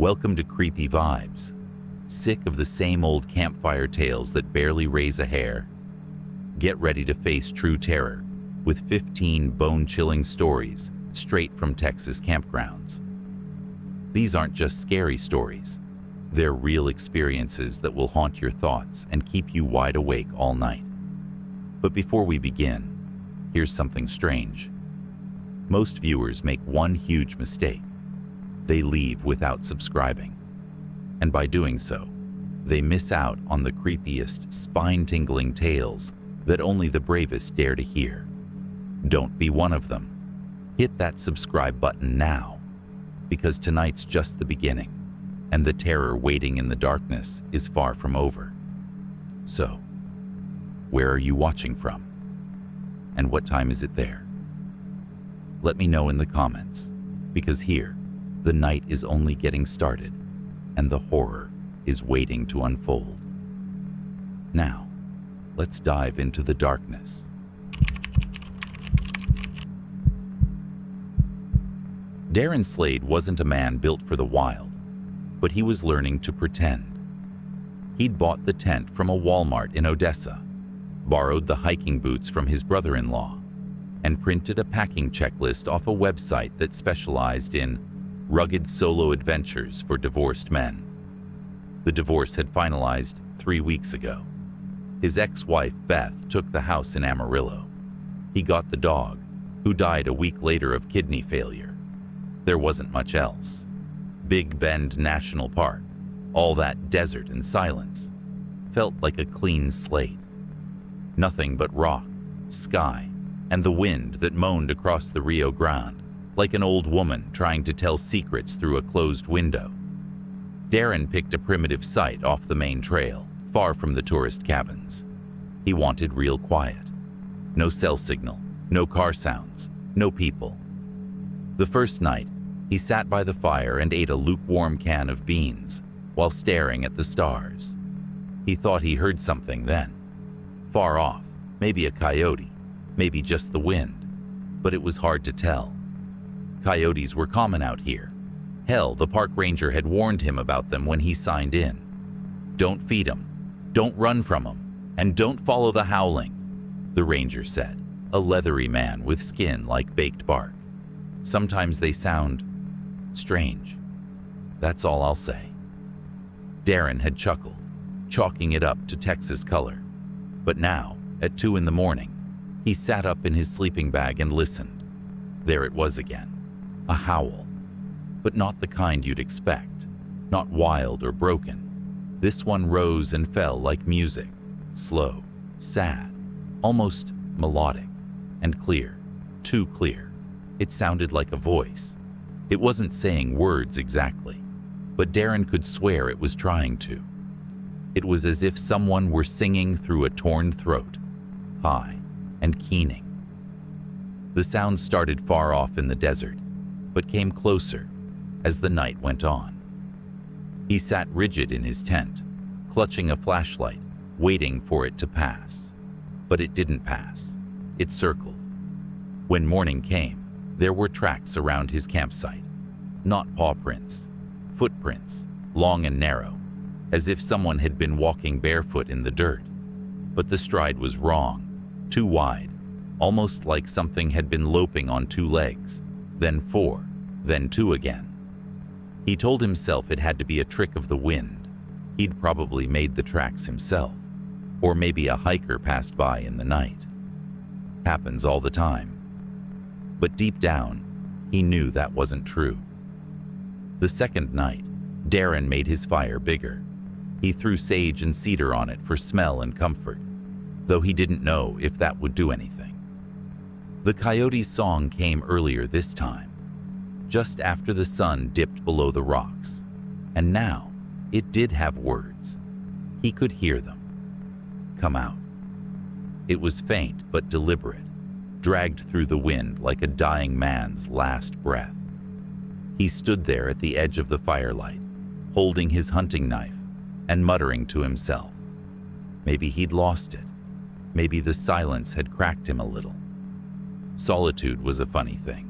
Welcome to Creepy Vibes. Sick of the same old campfire tales that barely raise a hair? Get ready to face true terror with 15 bone-chilling stories straight from Texas campgrounds. These aren't just scary stories. They're real experiences that will haunt your thoughts and keep you wide awake all night. But before we begin, here's something strange. Most viewers make one huge mistake. They leave without subscribing. And by doing so, they miss out on the creepiest, spine-tingling tales that only the bravest dare to hear. Don't be one of them. Hit that subscribe button now, because tonight's just the beginning, and the terror waiting in the darkness is far from over. So, where are you watching from? And what time is it there? Let me know in the comments, because here, the night is only getting started, and the horror is waiting to unfold. Now, let's dive into the darkness. Darren Slade wasn't a man built for the wild, but he was learning to pretend. He'd bought the tent from a Walmart in Odessa, borrowed the hiking boots from his brother-in-law, and printed a packing checklist off a website that specialized in rugged solo adventures for divorced men. The divorce had finalized 3 weeks ago. His ex-wife, Beth, took the house in Amarillo. He got the dog, who died a week later of kidney failure. There wasn't much else. Big Bend National Park, all that desert and silence, felt like a clean slate. Nothing but rock, sky, and the wind that moaned across the Rio Grande, like an old woman trying to tell secrets through a closed window. Darren picked a primitive site off the main trail, far from the tourist cabins. He wanted real quiet. No cell signal, no car sounds, no people. The first night, he sat by the fire and ate a lukewarm can of beans while staring at the stars. He thought he heard something then. Far off, maybe a coyote, maybe just the wind, but it was hard to tell. Coyotes were common out here. Hell, the park ranger had warned him about them when he signed in. Don't feed them, don't run from them, and don't follow the howling, the ranger said, a leathery man with skin like baked bark. Sometimes they sound strange. That's all I'll say. Darren had chuckled, chalking it up to Texas color. But now, at 2 in the morning, he sat up in his sleeping bag and listened. There it was again. A howl, but not the kind you'd expect, not wild or broken. This one rose and fell like music, slow, sad, almost melodic, and clear, too clear. It sounded like a voice. It wasn't saying words exactly, but Darren could swear it was trying to. It was as if someone were singing through a torn throat, high and keening. The sound started far off in the desert, but came closer as the night went on. He sat rigid in his tent, clutching a flashlight, waiting for it to pass. But it didn't pass. It circled. When morning came, there were tracks around his campsite. Not paw prints, footprints, long and narrow, as if someone had been walking barefoot in the dirt. But the stride was wrong, too wide, almost like something had been loping on 2 legs, then 4, then 2 again. He told himself it had to be a trick of the wind. He'd probably made the tracks himself, or maybe a hiker passed by in the night. Happens all the time. But deep down, he knew that wasn't true. The second night, Darren made his fire bigger. He threw sage and cedar on it for smell and comfort, though he didn't know if that would do anything. The coyote's song came earlier this time, just after the sun dipped below the rocks, and now it did have words. He could hear them. Come out. It was faint but deliberate, dragged through the wind like a dying man's last breath. He stood there at the edge of the firelight, holding his hunting knife and muttering to himself. Maybe he'd lost it. Maybe the silence had cracked him a little. Solitude was a funny thing.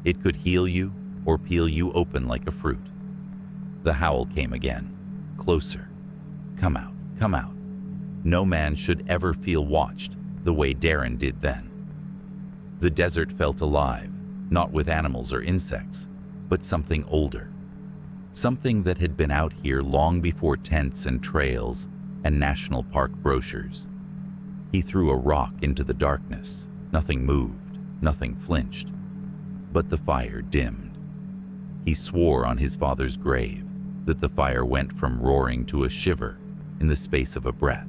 It could heal you or peel you open like a fruit. The howl came again. Closer. Come out, come out. No man should ever feel watched the way Darren did then. The desert felt alive, not with animals or insects, but something older. Something that had been out here long before tents and trails and national park brochures. He threw a rock into the darkness. Nothing moved, nothing flinched. But the fire dimmed. He swore on his father's grave that the fire went from roaring to a shiver in the space of a breath,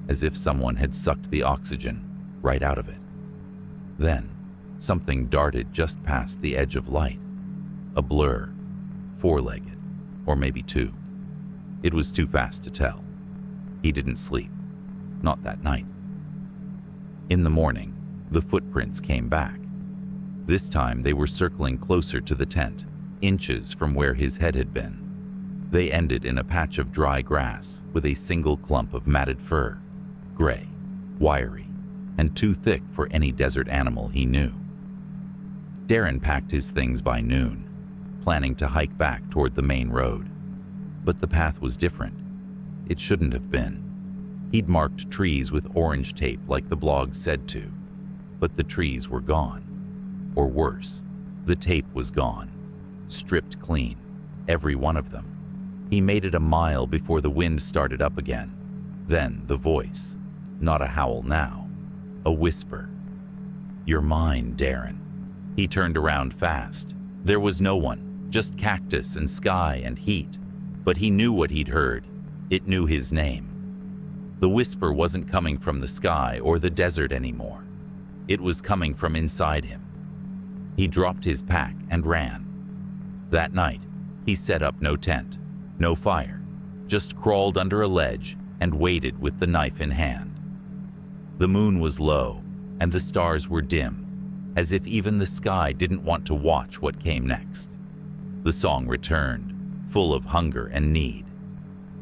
as if someone had sucked the oxygen right out of it. Then, something darted just past the edge of light. A blur, four-legged, or maybe two. It was too fast to tell. He didn't sleep. Not that night. In the morning, the footprints came back. This time they were circling closer to the tent, inches from where his head had been. They ended in a patch of dry grass with a single clump of matted fur, gray, wiry, and too thick for any desert animal he knew. Darren packed his things by noon, planning to hike back toward the main road. But the path was different. It shouldn't have been. He'd marked trees with orange tape like the blog said to, but the trees were gone. Or worse, the tape was gone, stripped clean, every one of them. He made it a mile before the wind started up again. Then the voice, not a howl now, a whisper. "You're mine, Darren." He turned around fast. There was no one, just cactus and sky and heat. But he knew what he'd heard. It knew his name. The whisper wasn't coming from the sky or the desert anymore. It was coming from inside him. He dropped his pack and ran. That night, he set up no tent, no fire, just crawled under a ledge and waited with the knife in hand. The moon was low and the stars were dim, as if even the sky didn't want to watch what came next. The song returned, full of hunger and need.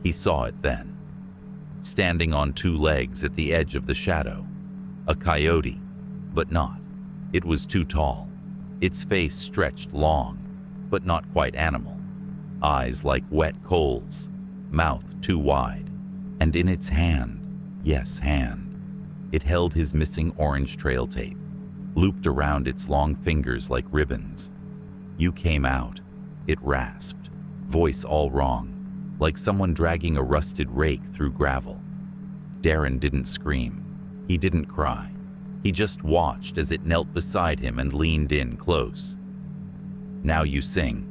He saw it then. Standing on two legs at the edge of the shadow. A coyote, but not. It was too tall. Its face stretched long, but not quite animal. Eyes like wet coals, mouth too wide. And in its hand, yes, hand, it held his missing orange trail tape, looped around its long fingers like ribbons. "You came out," it rasped, voice all wrong, like someone dragging a rusted rake through gravel. Darren didn't scream. He didn't cry. He just watched as it knelt beside him and leaned in close. "Now you sing."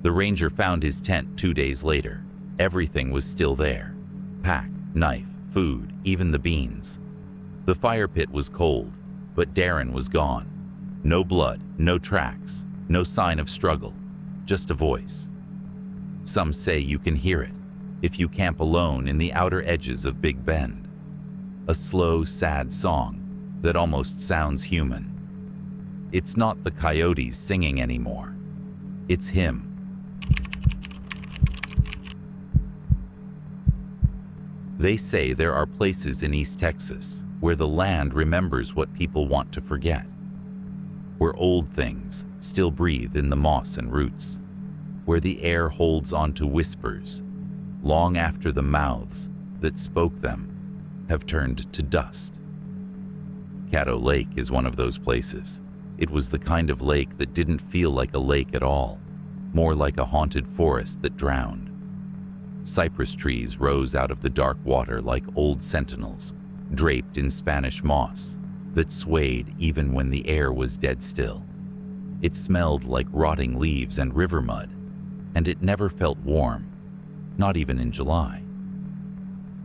The ranger found his tent 2 days later. Everything was still there. Pack, knife, food, even the beans. The fire pit was cold, but Darren was gone. No blood, no tracks, no sign of struggle, just a voice. Some say you can hear it if you camp alone in the outer edges of Big Bend. A slow, sad song that almost sounds human. It's not the coyotes singing anymore. It's him. They say there are places in East Texas where the land remembers what people want to forget, where old things still breathe in the moss and roots, where the air holds on to whispers long after the mouths that spoke them have turned to dust. Caddo Lake is one of those places. It was the kind of lake that didn't feel like a lake at all, more like a haunted forest that drowned. Cypress trees rose out of the dark water like old sentinels, draped in Spanish moss that swayed even when the air was dead still. It smelled like rotting leaves and river mud, and it never felt warm, not even in July.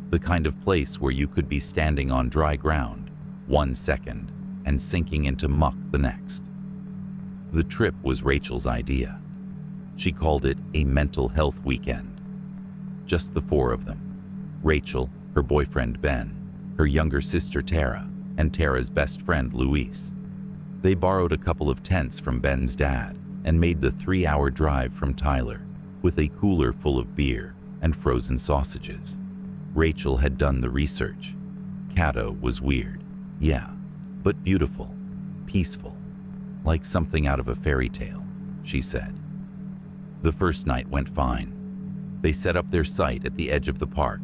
The kind of place where you could be standing on dry ground 1 second and sinking into muck the next. The trip was Rachel's idea. She called it a mental health weekend. Just the 4 of them. Rachel, her boyfriend Ben, her younger sister Tara, and Tara's best friend Luis. They borrowed a couple of tents from Ben's dad and made the 3-hour drive from Tyler with a cooler full of beer and frozen sausages. Rachel had done the research. Caddo was weird, yeah, but beautiful, peaceful, like something out of a fairy tale, she said. The first night went fine. They set up their site at the edge of the park,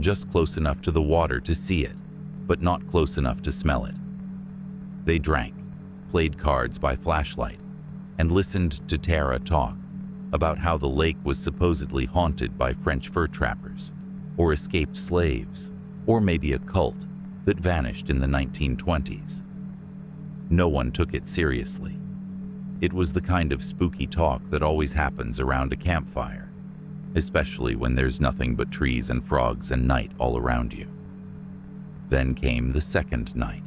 just close enough to the water to see it, but not close enough to smell it. They drank, played cards by flashlight, and listened to Tara talk about how the lake was supposedly haunted by French fur trappers, or escaped slaves, or maybe a cult that vanished in the 1920s. No one took it seriously. It was the kind of spooky talk that always happens around a campfire, especially when there's nothing but trees and frogs and night all around you. Then came the second night.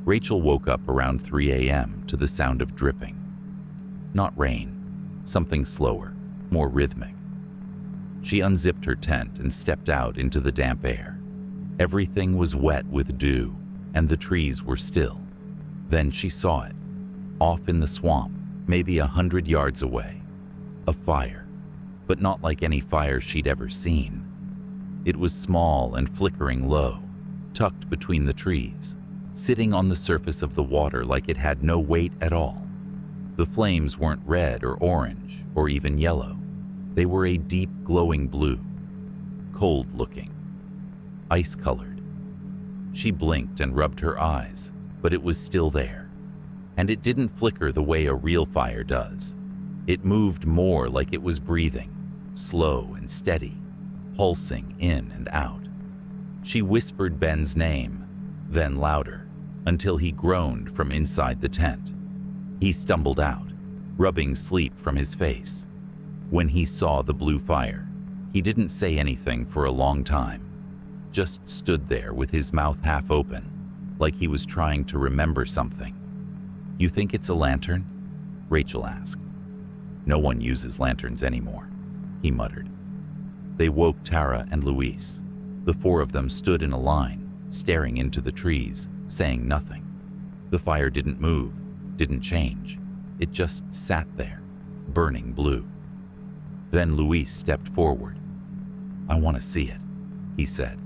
Rachel woke up around 3 a.m. to the sound of dripping. Not rain, something slower, more rhythmic. She unzipped her tent and stepped out into the damp air. Everything was wet with dew, and the trees were still. Then she saw it, off in the swamp, maybe 100 yards away. A fire, but not like any fire she'd ever seen. It was small and flickering low, tucked between the trees, sitting on the surface of the water like it had no weight at all. The flames weren't red or orange or even yellow. They were a deep glowing blue, cold-looking, ice-colored. She blinked and rubbed her eyes, but it was still there. And it didn't flicker the way a real fire does. It moved more like it was breathing, slow and steady, pulsing in and out. She whispered Ben's name, then louder, until he groaned from inside the tent. He stumbled out, rubbing sleep from his face. When he saw the blue fire, he didn't say anything for a long time, just stood there with his mouth half open, like he was trying to remember something. "You think it's a lantern?" Rachel asked. "No one uses lanterns anymore," he muttered. They woke Tara and Luis. The four of them stood in a line, staring into the trees, saying nothing. The fire didn't move, didn't change. It just sat there, burning blue. Then Luis stepped forward. "I want to see it," he said.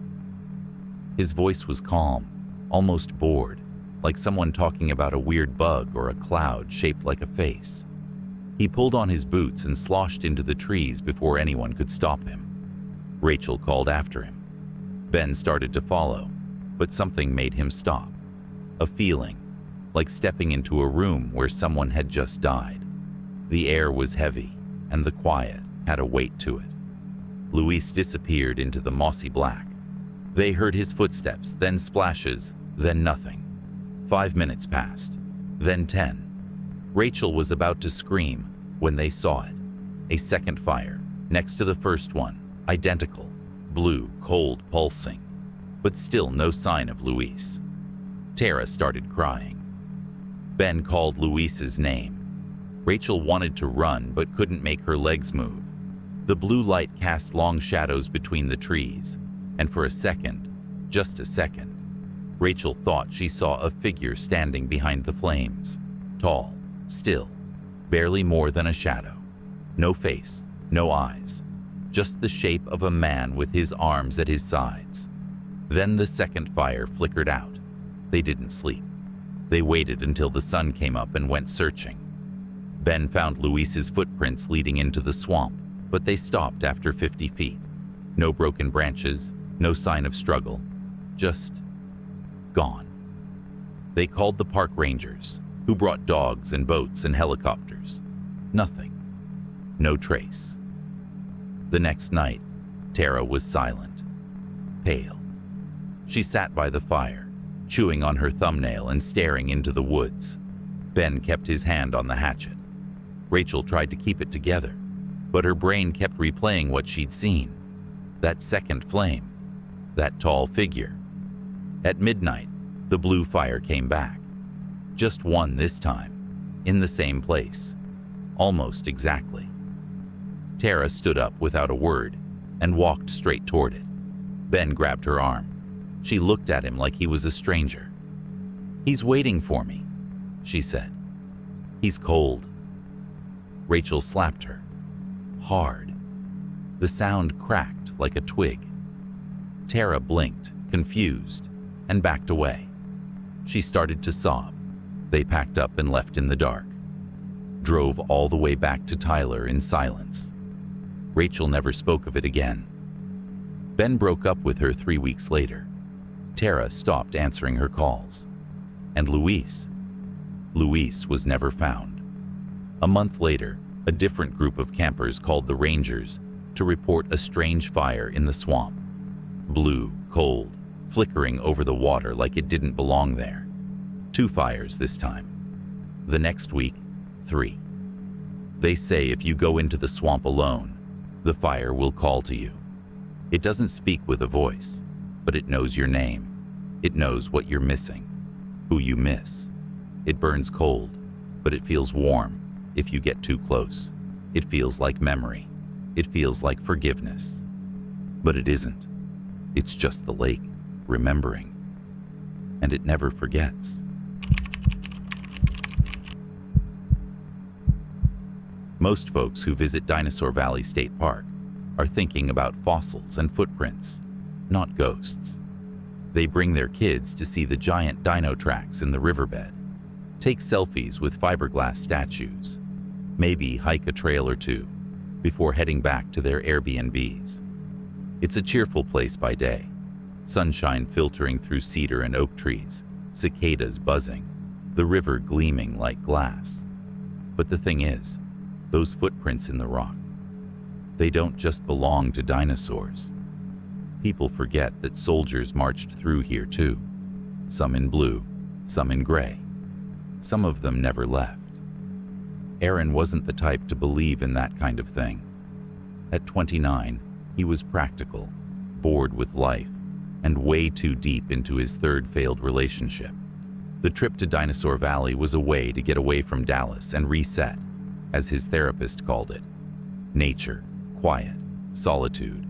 His voice was calm, almost bored, like someone talking about a weird bug or a cloud shaped like a face. He pulled on his boots and sloshed into the trees before anyone could stop him. Rachel called after him. Ben started to follow, but something made him stop. A feeling, like stepping into a room where someone had just died. The air was heavy, and the quiet had a weight to it. Luis disappeared into the mossy black. They heard his footsteps, then splashes, then nothing. 5 minutes passed, then 10. Rachel was about to scream when they saw it. A second fire, next to the first one, identical, blue, cold, pulsing, but still no sign of Luis. Tara started crying. Ben called Luis's name. Rachel wanted to run but couldn't make her legs move. The blue light cast long shadows between the trees, and for a second, just a second, Rachel thought she saw a figure standing behind the flames, tall, still, barely more than a shadow. No face, no eyes, just the shape of a man with his arms at his sides. Then the second fire flickered out. They didn't sleep. They waited until the sun came up and went searching. Ben found Luis's footprints leading into the swamp, but they stopped after 50 feet. No broken branches, no sign of struggle, just gone. They called the park rangers, who brought dogs and boats and helicopters. Nothing. No trace. The next night, Tara was silent, pale. She sat by the fire, chewing on her thumbnail and staring into the woods. Ben kept his hand on the hatchet. Rachel tried to keep it together, but her brain kept replaying what she'd seen. That second flame, that tall figure. At midnight, the blue fire came back. Just one this time, in the same place, almost exactly. Tara stood up without a word and walked straight toward it. Ben grabbed her arm. She looked at him like he was a stranger. "He's waiting for me," she said. "He's cold." Rachel slapped her. Hard. The sound cracked like a twig. Tara blinked, confused, and backed away. She started to sob. They packed up and left in the dark. drove all the way back to Tyler in silence. Rachel never spoke of it again. Ben broke up with her 3 weeks later. Tara stopped answering her calls. And Luis was never found. A month later, a different group of campers called the Rangers to report a strange fire in the swamp. Blue, cold, flickering over the water like it didn't belong there. 2 fires this time. The next week, 3. They say if you go into the swamp alone, the fire will call to you. It doesn't speak with a voice, but it knows your name. It knows what you're missing, who you miss. It burns cold, but it feels warm if you get too close. It feels like memory. It feels like forgiveness. But it isn't. It's just the lake, remembering. And it never forgets. Most folks who visit Dinosaur Valley State Park are thinking about fossils and footprints, not ghosts. They bring their kids to see the giant dino tracks in the riverbed, take selfies with fiberglass statues, maybe hike a trail or two before heading back to their Airbnbs. It's a cheerful place by day, sunshine filtering through cedar and oak trees, cicadas buzzing, the river gleaming like glass. But the thing is, those footprints in the rock, they don't just belong to dinosaurs. People forget that soldiers marched through here too, some in blue, some in gray. Some of them never left. Aaron wasn't the type to believe in that kind of thing. At 29, he was practical, bored with life, and way too deep into his 3rd failed relationship. The trip to Dinosaur Valley was a way to get away from Dallas and reset, as his therapist called it. Nature, quiet, solitude.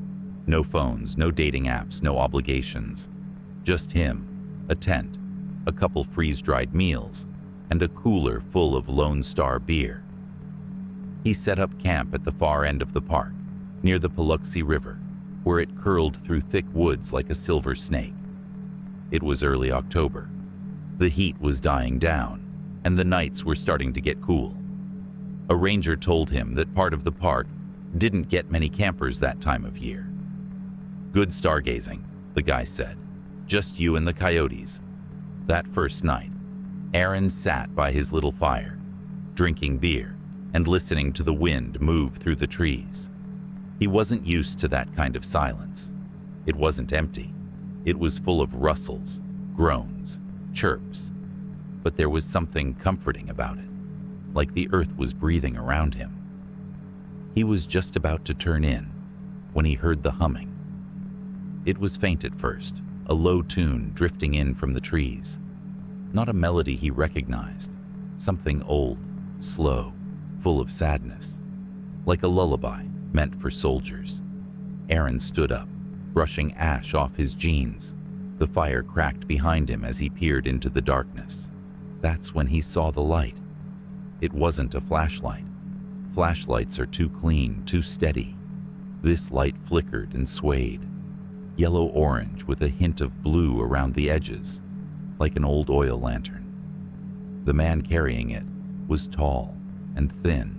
No phones, no dating apps, no obligations. Just him, a tent, a couple freeze-dried meals, and a cooler full of Lone Star beer. He set up camp at the far end of the park, near the Paluxy River, where it curled through thick woods like a silver snake. It was early October. The heat was dying down, and the nights were starting to get cool. A ranger told him that part of the park didn't get many campers that time of year. Good stargazing, the guy said. Just you and the coyotes. That first night, Aaron sat by his little fire, drinking beer and listening to the wind move through the trees. He wasn't used to that kind of silence. It wasn't empty. It was full of rustles, groans, chirps. But there was something comforting about it, like the earth was breathing around him. He was just about to turn in when he heard the humming. It was faint at first, a low tune drifting in from the trees. Not a melody he recognized, something old, slow, full of sadness, like a lullaby meant for soldiers. Aaron stood up, brushing ash off his jeans. The fire cracked behind him as he peered into the darkness. That's when he saw the light. It wasn't a flashlight. Flashlights are too clean, too steady. This light flickered and swayed, yellow-orange with a hint of blue around the edges, like an old oil lantern. The man carrying it was tall and thin,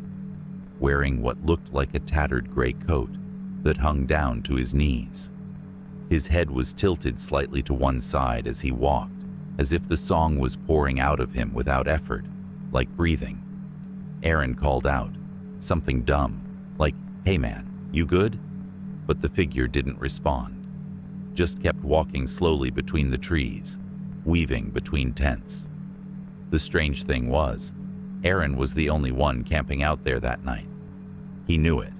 wearing what looked like a tattered gray coat that hung down to his knees. His head was tilted slightly to one side as he walked, as if the song was pouring out of him without effort, like breathing. Aaron called out, something dumb, like, "Hey man, you good?" But the figure didn't respond, just kept walking slowly between the trees, weaving between tents. The strange thing was, Aaron was the only one camping out there that night. He knew it.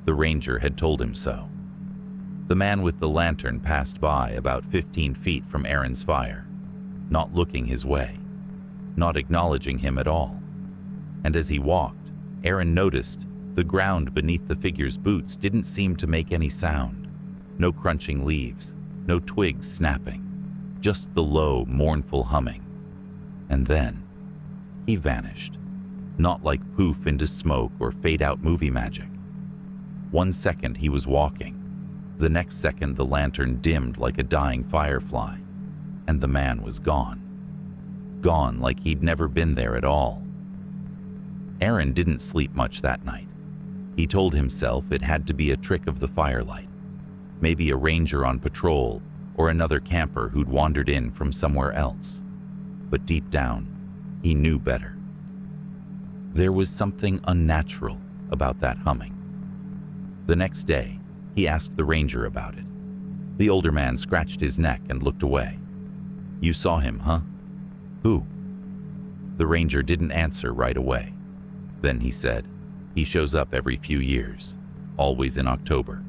The ranger had told him so. The man with the lantern passed by about 15 feet from Aaron's fire, not looking his way, not acknowledging him at all. And as he walked, Aaron noticed the ground beneath the figure's boots didn't seem to make any sound. No crunching leaves, no twigs snapping, just the low, mournful humming. And then he vanished, not like poof into smoke or fade-out movie magic. 1 second he was walking. The next second the lantern dimmed like a dying firefly, and the man was gone. Gone like he'd never been there at all. Aaron didn't sleep much that night. He told himself it had to be a trick of the firelight, maybe a ranger on patrol or another camper who'd wandered in from somewhere else. But deep down, he knew better. There was something unnatural about that humming. The next day, he asked the ranger about it. The older man scratched his neck and looked away. "You saw him, huh?" "Who?" The ranger didn't answer right away. Then he said, "He shows up every few years, always in October,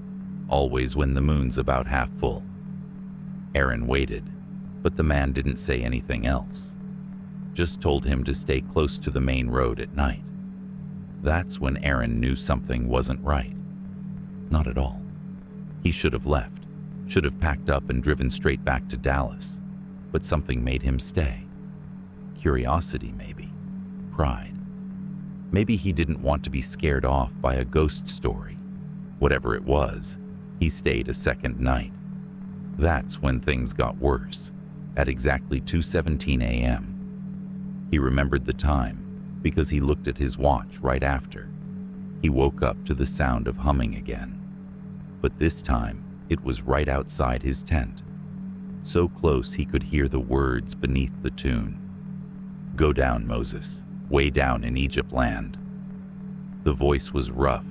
always when the moon's about half full." Aaron waited, but the man didn't say anything else. Just told him to stay close to the main road at night. That's when Aaron knew something wasn't right. Not at all. He should have left, should have packed up and driven straight back to Dallas, but something made him stay. Curiosity, maybe. Pride. Maybe he didn't want to be scared off by a ghost story. Whatever it was, he stayed a second night. That's when things got worse, at exactly 2:17 a.m. He remembered the time because he looked at his watch right after. He woke up to the sound of humming again. But this time, it was right outside his tent, so close he could hear the words beneath the tune. "Go down, Moses, way down in Egypt land." The voice was rough,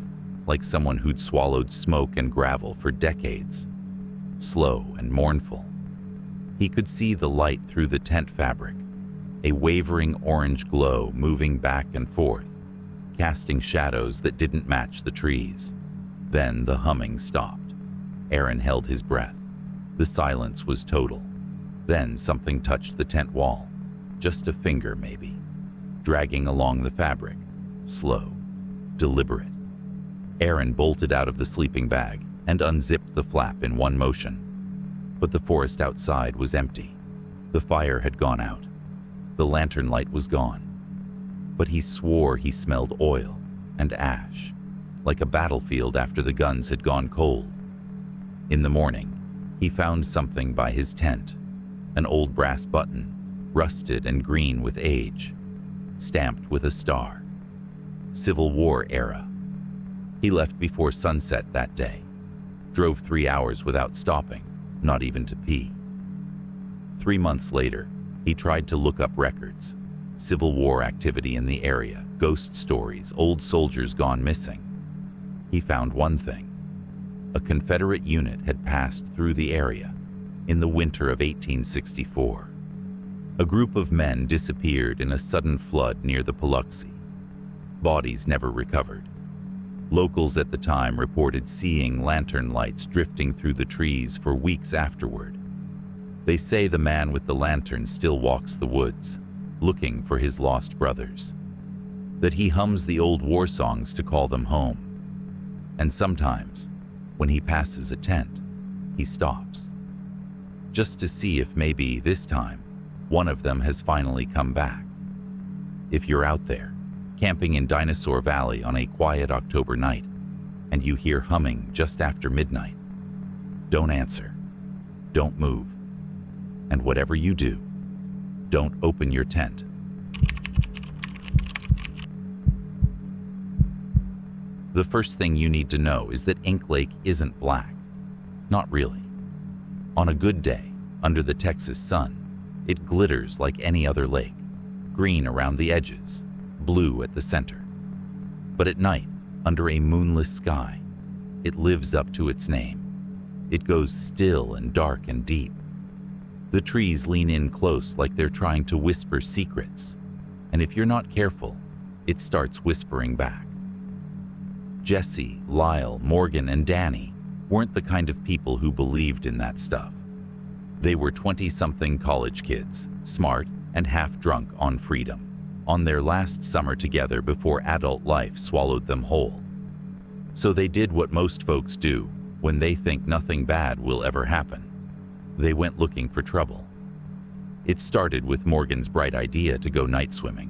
like someone who'd swallowed smoke and gravel for decades. Slow and mournful. He could see the light through the tent fabric, a wavering orange glow moving back and forth, casting shadows that didn't match the trees. Then the humming stopped. Aaron held his breath. The silence was total. Then something touched the tent wall. Just a finger, maybe. Dragging along the fabric. Slow. Deliberate. Aaron bolted out of the sleeping bag and unzipped the flap in one motion. But the forest outside was empty. The fire had gone out. The lantern light was gone. But he swore he smelled oil and ash, like a battlefield after the guns had gone cold. In the morning, he found something by his tent, an old brass button, rusted and green with age, stamped with a star. Civil War era. He left before sunset that day, drove 3 hours without stopping, not even to pee. 3 months later, he tried to look up records, Civil War activity in the area, ghost stories, old soldiers gone missing. He found one thing. A Confederate unit had passed through the area in the winter of 1864. A group of men disappeared in a sudden flood near the Paluxy. Bodies never recovered. Locals at the time reported seeing lantern lights drifting through the trees for weeks afterward. They say the man with the lantern still walks the woods, looking for his lost brothers. That he hums the old war songs to call them home. And sometimes, when he passes a tent, he stops. Just to see if maybe this time, one of them has finally come back. If you're out there, camping in Dinosaur Valley on a quiet October night, and you hear humming just after midnight, don't answer. Don't move. And whatever you do, don't open your tent. The first thing you need to know is that Ink Lake isn't black. Not really. On a good day, under the Texas sun, it glitters like any other lake, green around the edges, blue at the center. But at night, under a moonless sky, it lives up to its name. It goes still and dark and deep. The trees lean in close like they're trying to whisper secrets, and if you're not careful, it starts whispering back. Jesse, Lyle, Morgan, and Danny weren't the kind of people who believed in that stuff. They were 20-something college kids, smart and half-drunk on freedom, on their last summer together before adult life swallowed them whole. So they did what most folks do when they think nothing bad will ever happen. They went looking for trouble. It started with Morgan's bright idea to go night swimming.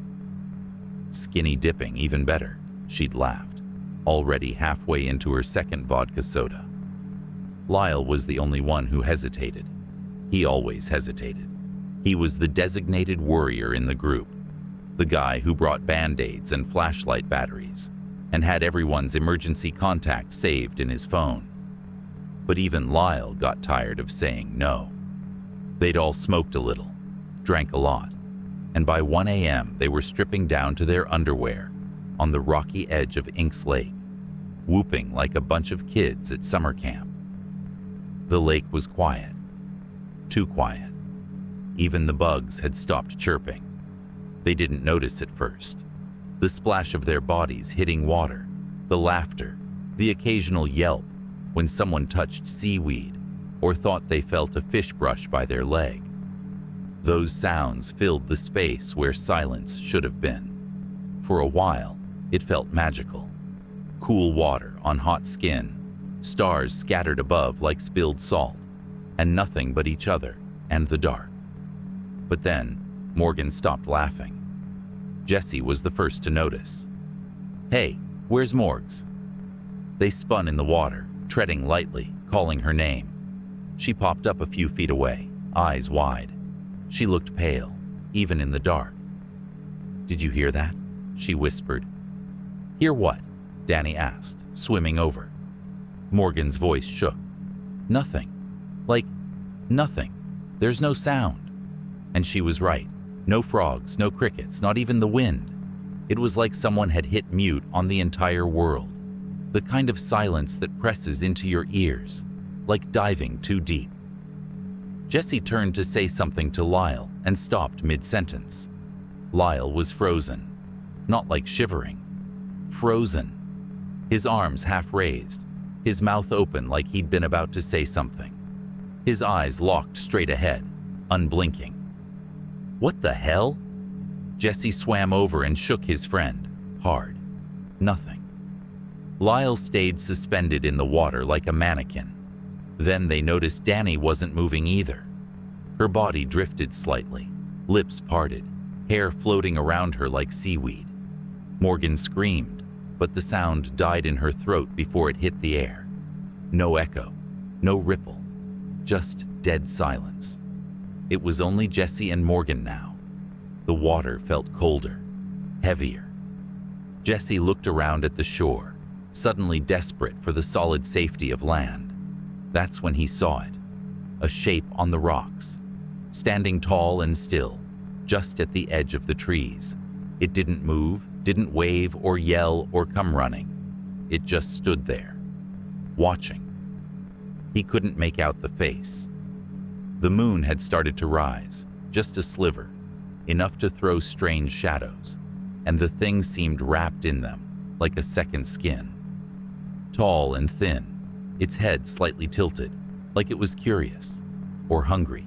Skinny dipping, even better, she'd laughed, already halfway into her second vodka soda. Lyle was the only one who hesitated. He always hesitated. He was the designated worrier in the group. the guy who brought band-aids and flashlight batteries and had everyone's emergency contact saved in his phone. But even Lyle got tired of saying no. They'd all smoked a little, drank a lot, and by 1 a.m. they were stripping down to their underwear on the rocky edge of Inks Lake, whooping like a bunch of kids at summer camp. The lake was quiet, too quiet. Even the bugs had stopped chirping. They didn't notice at first. The splash of their bodies hitting water, the laughter, the occasional yelp when someone touched seaweed or thought they felt a fish brush by their leg. Those sounds filled the space where silence should have been. For a while, it felt magical. Cool water on hot skin, stars scattered above like spilled salt, and nothing but each other and the dark. But then, Morgan stopped laughing. Jessie was the first to notice. "Hey, where's Morgs?" They spun in the water, treading lightly, calling her name. She popped up a few feet away, eyes wide. She looked pale, even in the dark. "Did you hear that?" she whispered. "Hear what?" Danny asked, swimming over. Morgan's voice shook. "Nothing. Like, nothing. There's no sound." And she was right. No frogs, no crickets, not even the wind. It was like someone had hit mute on the entire world. The kind of silence that presses into your ears, like diving too deep. Jessie turned to say something to Lyle and stopped mid-sentence. Lyle was frozen. Not like shivering. Frozen. His arms half raised, his mouth open like he'd been about to say something. His eyes locked straight ahead, unblinking. "What the hell?" Jessie swam over and shook his friend, hard. Nothing. Lyle stayed suspended in the water like a mannequin. Then they noticed Danny wasn't moving either. Her body drifted slightly, lips parted, hair floating around her like seaweed. Morgan screamed, but the sound died in her throat before it hit the air. No echo, no ripple, just dead silence. It was only Jessie and Morgan now. The water felt colder, heavier. Jessie looked around at the shore, suddenly desperate for the solid safety of land. That's when he saw it, a shape on the rocks, standing tall and still, just at the edge of the trees. It didn't move, didn't wave or yell or come running. It just stood there, watching. He couldn't make out the face. The moon had started to rise, just a sliver, enough to throw strange shadows, and the thing seemed wrapped in them, like a second skin. Tall and thin, its head slightly tilted, like it was curious or hungry.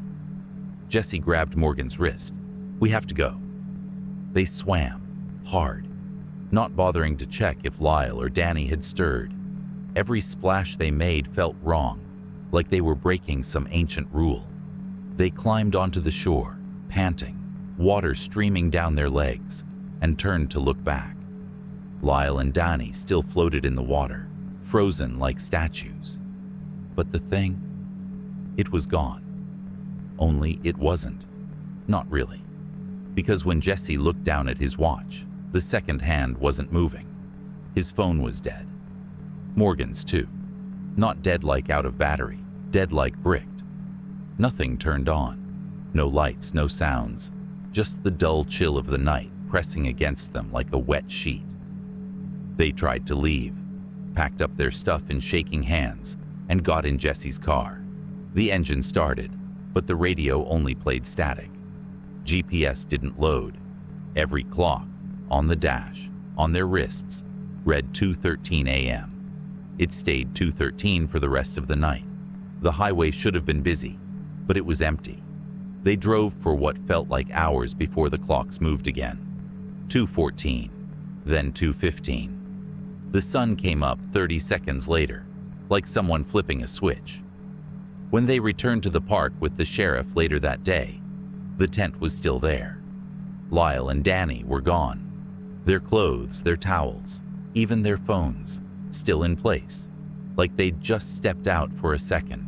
Jessie grabbed Morgan's wrist. "We have to go." They swam, hard, not bothering to check if Lyle or Danny had stirred. Every splash they made felt wrong, like they were breaking some ancient rule. They climbed onto the shore, panting, water streaming down their legs, and turned to look back. Lyle and Danny still floated in the water, frozen like statues. But the thing, it was gone. Only it wasn't. Not really. Because when Jessie looked down at his watch, the second hand wasn't moving. His phone was dead. Morgan's too. Not dead like out of battery, dead like bricked. Nothing turned on. No lights, no sounds. Just the dull chill of the night pressing against them like a wet sheet. They tried to leave, packed up their stuff in shaking hands, and got in Jessie's car. The engine started, but the radio only played static. GPS didn't load. Every clock, on the dash, on their wrists, read 2:13 a.m. It stayed 2:13 for the rest of the night. The highway should have been busy, but it was empty. They drove for what felt like hours before the clocks moved again. 2:14, then 2:15. The sun came up 30 seconds later, like someone flipping a switch. When they returned to the park with the sheriff later that day, the tent was still there. Lyle and Danny were gone. Their clothes, their towels, even their phones, still in place, like they'd just stepped out for a second.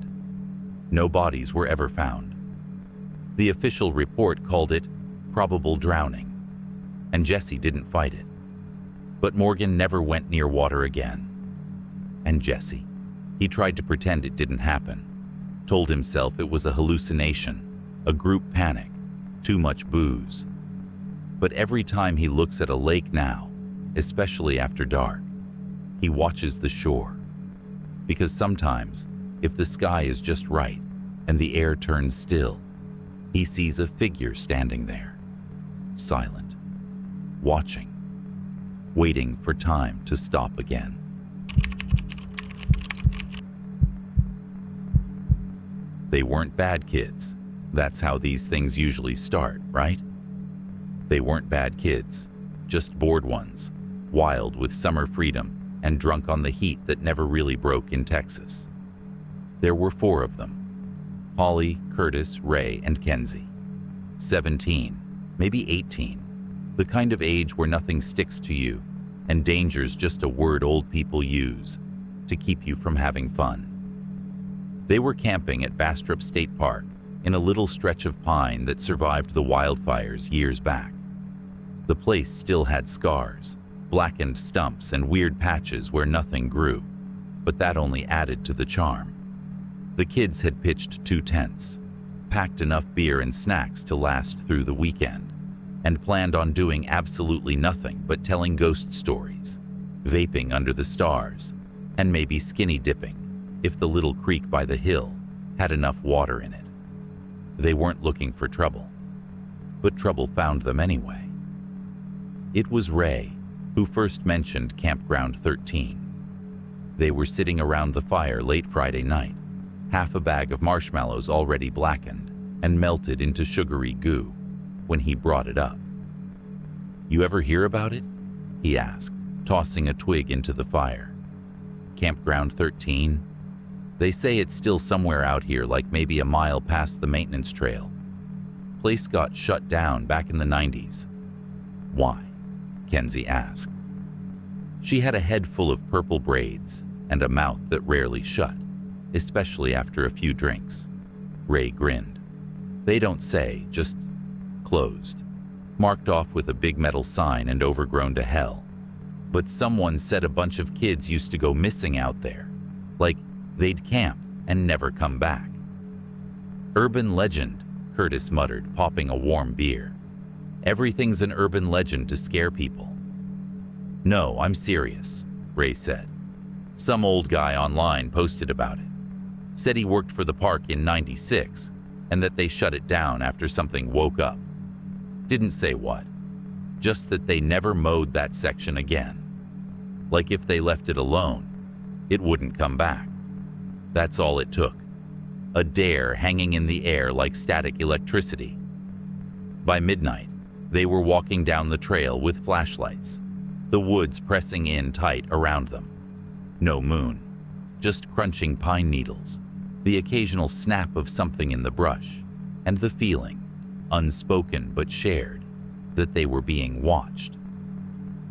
No bodies were ever found. The official report called it probable drowning. and Jesse didn't fight it. But Morgan never went near water again. And Jesse? He tried to pretend it didn't happen, told himself it was a hallucination, a group panic, too much booze. But every time he looks at a lake now, especially after dark, he watches the shore. Because sometimes, if the sky is just right and the air turns still, he sees a figure standing there, silent, watching, waiting for time to stop again. They weren't bad kids. That's how these things usually start, right? They weren't bad kids, just bored ones, wild with summer freedom and drunk on the heat that never really broke in Texas. There were 4 of them: Holly, Curtis, Ray, and Kenzie. 17, maybe 18, the kind of age where nothing sticks to you and danger's just a word old people use to keep you from having fun. They were camping at Bastrop State Park in a little stretch of pine that survived the wildfires years back. The place still had scars, blackened stumps, and weird patches where nothing grew, but that only added to the charm. The kids had pitched 2 tents, packed enough beer and snacks to last through the weekend, and planned on doing absolutely nothing but telling ghost stories, vaping under the stars, and maybe skinny dipping if the little creek by the hill had enough water in it. They weren't looking for trouble, but trouble found them anyway. It was Ray who first mentioned Campground 13. They were sitting around the fire late Friday night, half a bag of marshmallows already blackened and melted into sugary goo, when he brought it up. "You ever hear about it?" he asked, tossing a twig into the fire. "Campground 13? They say it's still somewhere out here, like maybe a mile past the maintenance trail. Place got shut down back in the 90s. "Why?" Kenzie asked. She had a head full of purple braids and a mouth that rarely shut, especially after a few drinks. Ray grinned. "They don't say, just closed. Marked off with a big metal sign and overgrown to hell. But someone said a bunch of kids used to go missing out there. Like, they'd camp and never come back." "Urban legend," Curtis muttered, popping a warm beer. "Everything's an urban legend to scare people." "No, I'm serious," Ray said. "Some old guy online posted about it. Said he worked for the park in '96 and that they shut it down after something woke up. Didn't say what. Just that they never mowed that section again. Like if they left it alone, it wouldn't come back. That's all it took. A dare hanging in the air like static electricity." By midnight, they were walking down the trail with flashlights, the woods pressing in tight around them. No moon, just crunching pine needles, the occasional snap of something in the brush, and the feeling, unspoken but shared, that they were being watched.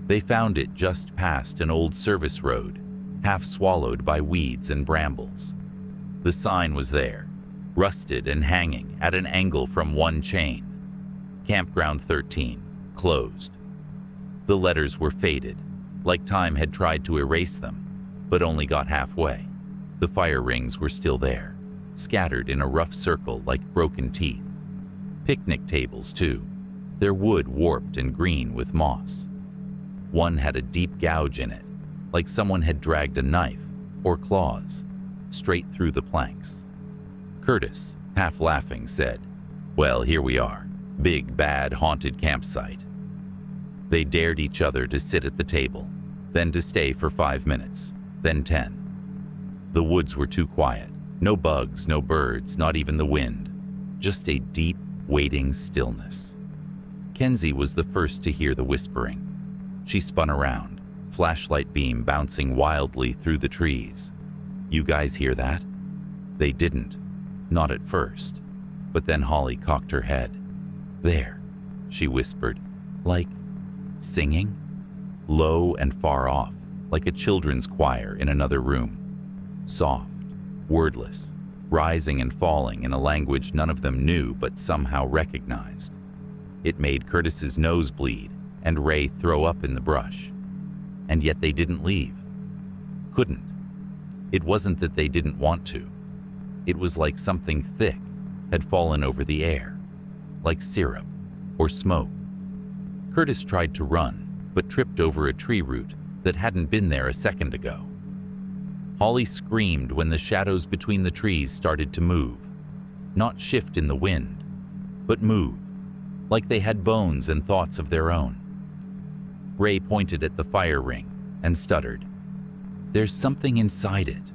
They found it just past an old service road, half swallowed by weeds and brambles. The sign was there, rusted and hanging at an angle from one chain. Campground 13, closed. The letters were faded, like time had tried to erase them, but only got halfway. The fire rings were still there, scattered in a rough circle like broken teeth. Picnic tables, too, their wood warped and green with moss. One had a deep gouge in it, like someone had dragged a knife or claws straight through the planks. Curtis, half laughing, said, "Well, here we are. Big, bad, haunted campsite." They dared each other to sit at the table, then to stay for 5 minutes, then 10. The woods were too quiet. No bugs, no birds, not even the wind. Just a deep, waiting stillness. Kenzie was the first to hear the whispering. She spun around, flashlight beam bouncing wildly through the trees. "You guys hear that?" They didn't. Not at first. But then Holly cocked her head. "There," she whispered, like singing, low and far off, like a children's choir in another room. Soft, wordless, rising and falling in a language none of them knew but somehow recognized. It made Curtis's nose bleed and Ray throw up in the brush. And yet they didn't leave. Couldn't. It wasn't that they didn't want to. It was like something thick had fallen over the air, like syrup or smoke. Curtis tried to run, but tripped over a tree root that hadn't been there a second ago. Holly screamed when the shadows between the trees started to move, not shift in the wind, but move, like they had bones and thoughts of their own. Ray pointed at the fire ring and stuttered, "There's something inside it."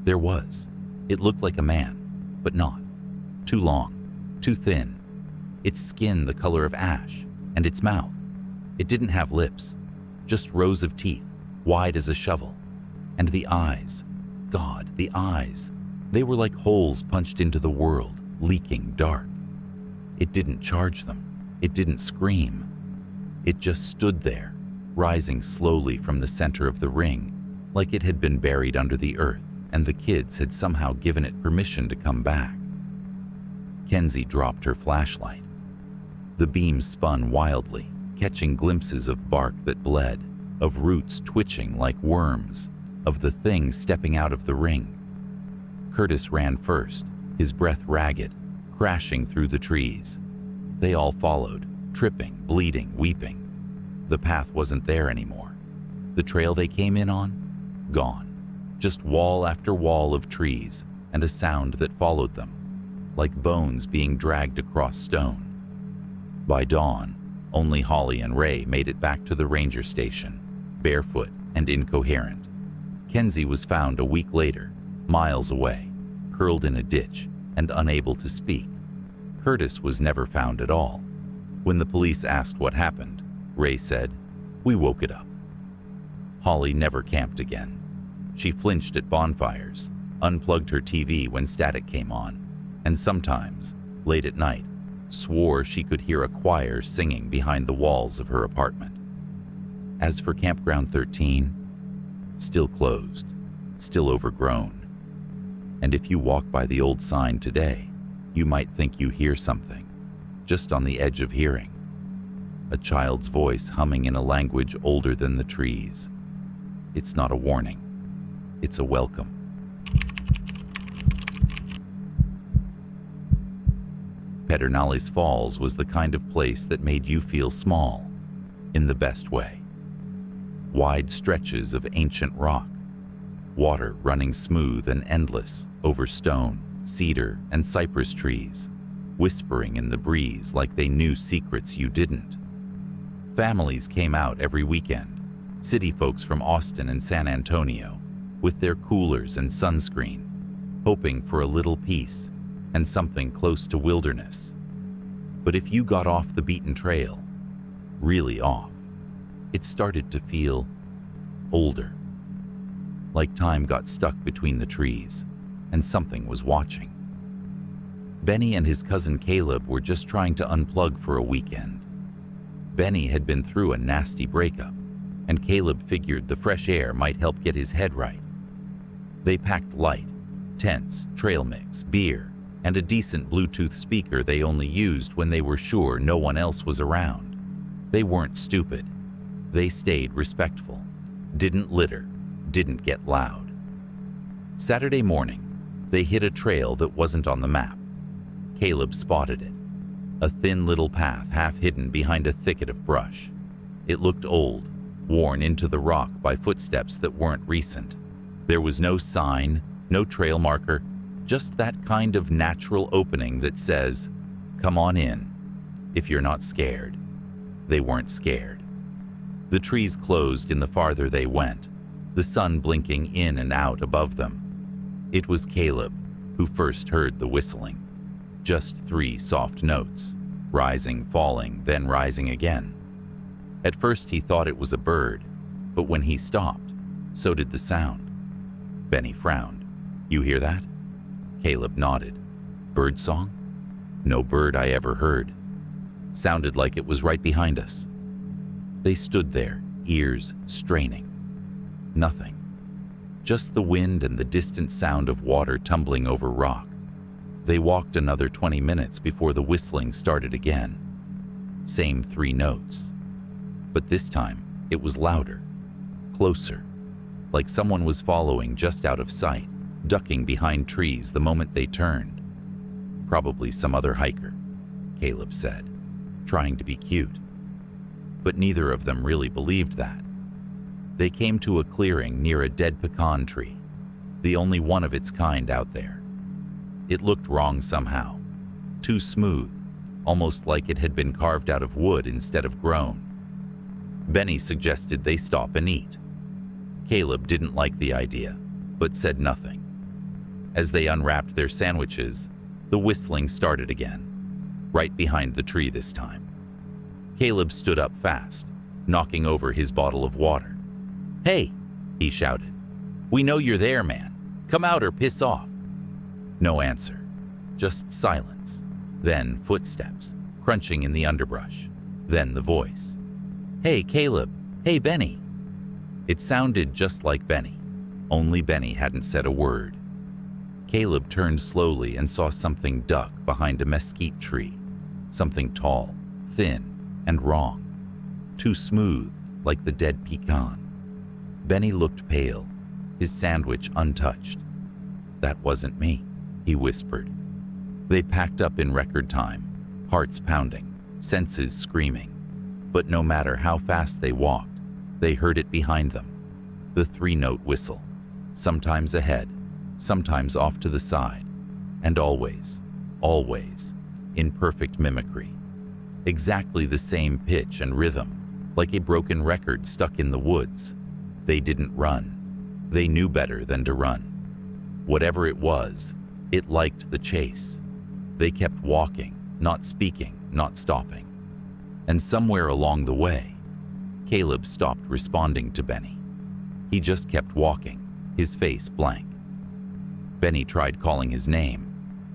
There was. It looked like a man, but not. Too long, too thin. Its skin the color of ash, and its mouth. It didn't have lips, just rows of teeth, wide as a shovel. And the eyes, God, the eyes. They were like holes punched into the world, leaking dark. It didn't charge them. It didn't scream. It just stood there, rising slowly from the center of the ring, like it had been buried under the earth and the kids had somehow given it permission to come back. Kenzie dropped her flashlight. The beam spun wildly, catching glimpses of bark that bled, of roots twitching like worms, of the thing stepping out of the ring. Curtis ran first, his breath ragged, crashing through the trees. They all followed, tripping, bleeding, weeping. The path wasn't there anymore. The trail they came in on? Gone. Just wall after wall of trees, and a sound that followed them, like bones being dragged across stone. By dawn, only Holly and Ray made it back to the ranger station, barefoot and incoherent. Kenzie was found a week later, miles away, curled in a ditch and unable to speak. Curtis was never found at all. When the police asked what happened, Ray said, "We woke it up." Holly never camped again. She flinched at bonfires, unplugged her TV when static came on, and sometimes, late at night, swore she could hear a choir singing behind the walls of her apartment. As for Campground 13, still closed, still overgrown. And if you walk by the old sign today, you might think you hear something, just on the edge of hearing. A child's voice humming in a language older than the trees. It's not a warning. It's a welcome. Pedernales Falls was the kind of place that made you feel small, in the best way. Wide stretches of ancient rock, water running smooth and endless over stone, cedar, and cypress trees, whispering in the breeze like they knew secrets you didn't. Families came out every weekend, city folks from Austin and San Antonio, with their coolers and sunscreen, hoping for a little peace and something close to wilderness. But if you got off the beaten trail, really off, it started to feel older, like time got stuck between the trees and something was watching. Benny and his cousin Caleb were just trying to unplug for a weekend. Benny had been through a nasty breakup, and Caleb figured the fresh air might help get his head right. They packed light, tents, trail mix, beer, and a decent Bluetooth speaker they only used when they were sure no one else was around. They weren't stupid. They stayed respectful, didn't litter, didn't get loud. Saturday morning, they hit a trail that wasn't on the map. Caleb spotted it. A thin little path half hidden behind a thicket of brush. It looked old, worn into the rock by footsteps that weren't recent. There was no sign, no trail marker, just that kind of natural opening that says, "Come on in," if you're not scared. They weren't scared. The trees closed in the farther they went, the sun blinking in and out above them. It was Caleb who first heard the whistling. Just 3 soft notes, rising, falling, then rising again. At first he thought it was a bird, but when he stopped, so did the sound. Benny frowned. "You hear that?" Caleb nodded. "Bird song? No bird I ever heard. Sounded like it was right behind us." They stood there, ears straining. Nothing. Just the wind and the distant sound of water tumbling over rock. They walked another 20 minutes before the whistling started again. Same 3 notes. But this time, it was louder, closer, like someone was following just out of sight, ducking behind trees the moment they turned. Probably some other hiker, Caleb said, trying to be cute. But neither of them really believed that. They came to a clearing near a dead pecan tree, the only one of its kind out there. It looked wrong somehow, too smooth, almost like it had been carved out of wood instead of grown. Benny suggested they stop and eat. Caleb didn't like the idea, but said nothing. As they unwrapped their sandwiches, the whistling started again, right behind the tree this time. Caleb stood up fast, knocking over his bottle of water. "Hey," he shouted. "We know you're there, man. Come out or piss off." No answer, just silence. Then footsteps, crunching in the underbrush. Then the voice. "Hey, Caleb. Hey, Benny." It sounded just like Benny, only Benny hadn't said a word. Caleb turned slowly and saw something duck behind a mesquite tree. Something tall, thin, and wrong. Too smooth, like the dead pecan. Benny looked pale, his sandwich untouched. "That wasn't me," he whispered. They packed up in record time, hearts pounding, senses screaming. But no matter how fast they walked, they heard it behind them. The three-note whistle, sometimes ahead, sometimes off to the side, and always, always, in perfect mimicry. Exactly the same pitch and rhythm, like a broken record stuck in the woods. They didn't run. They knew better than to run. Whatever it was, it liked the chase. They kept walking, not speaking, not stopping. And somewhere along the way, Caleb stopped responding to Benny. He just kept walking, his face blank. Benny tried calling his name,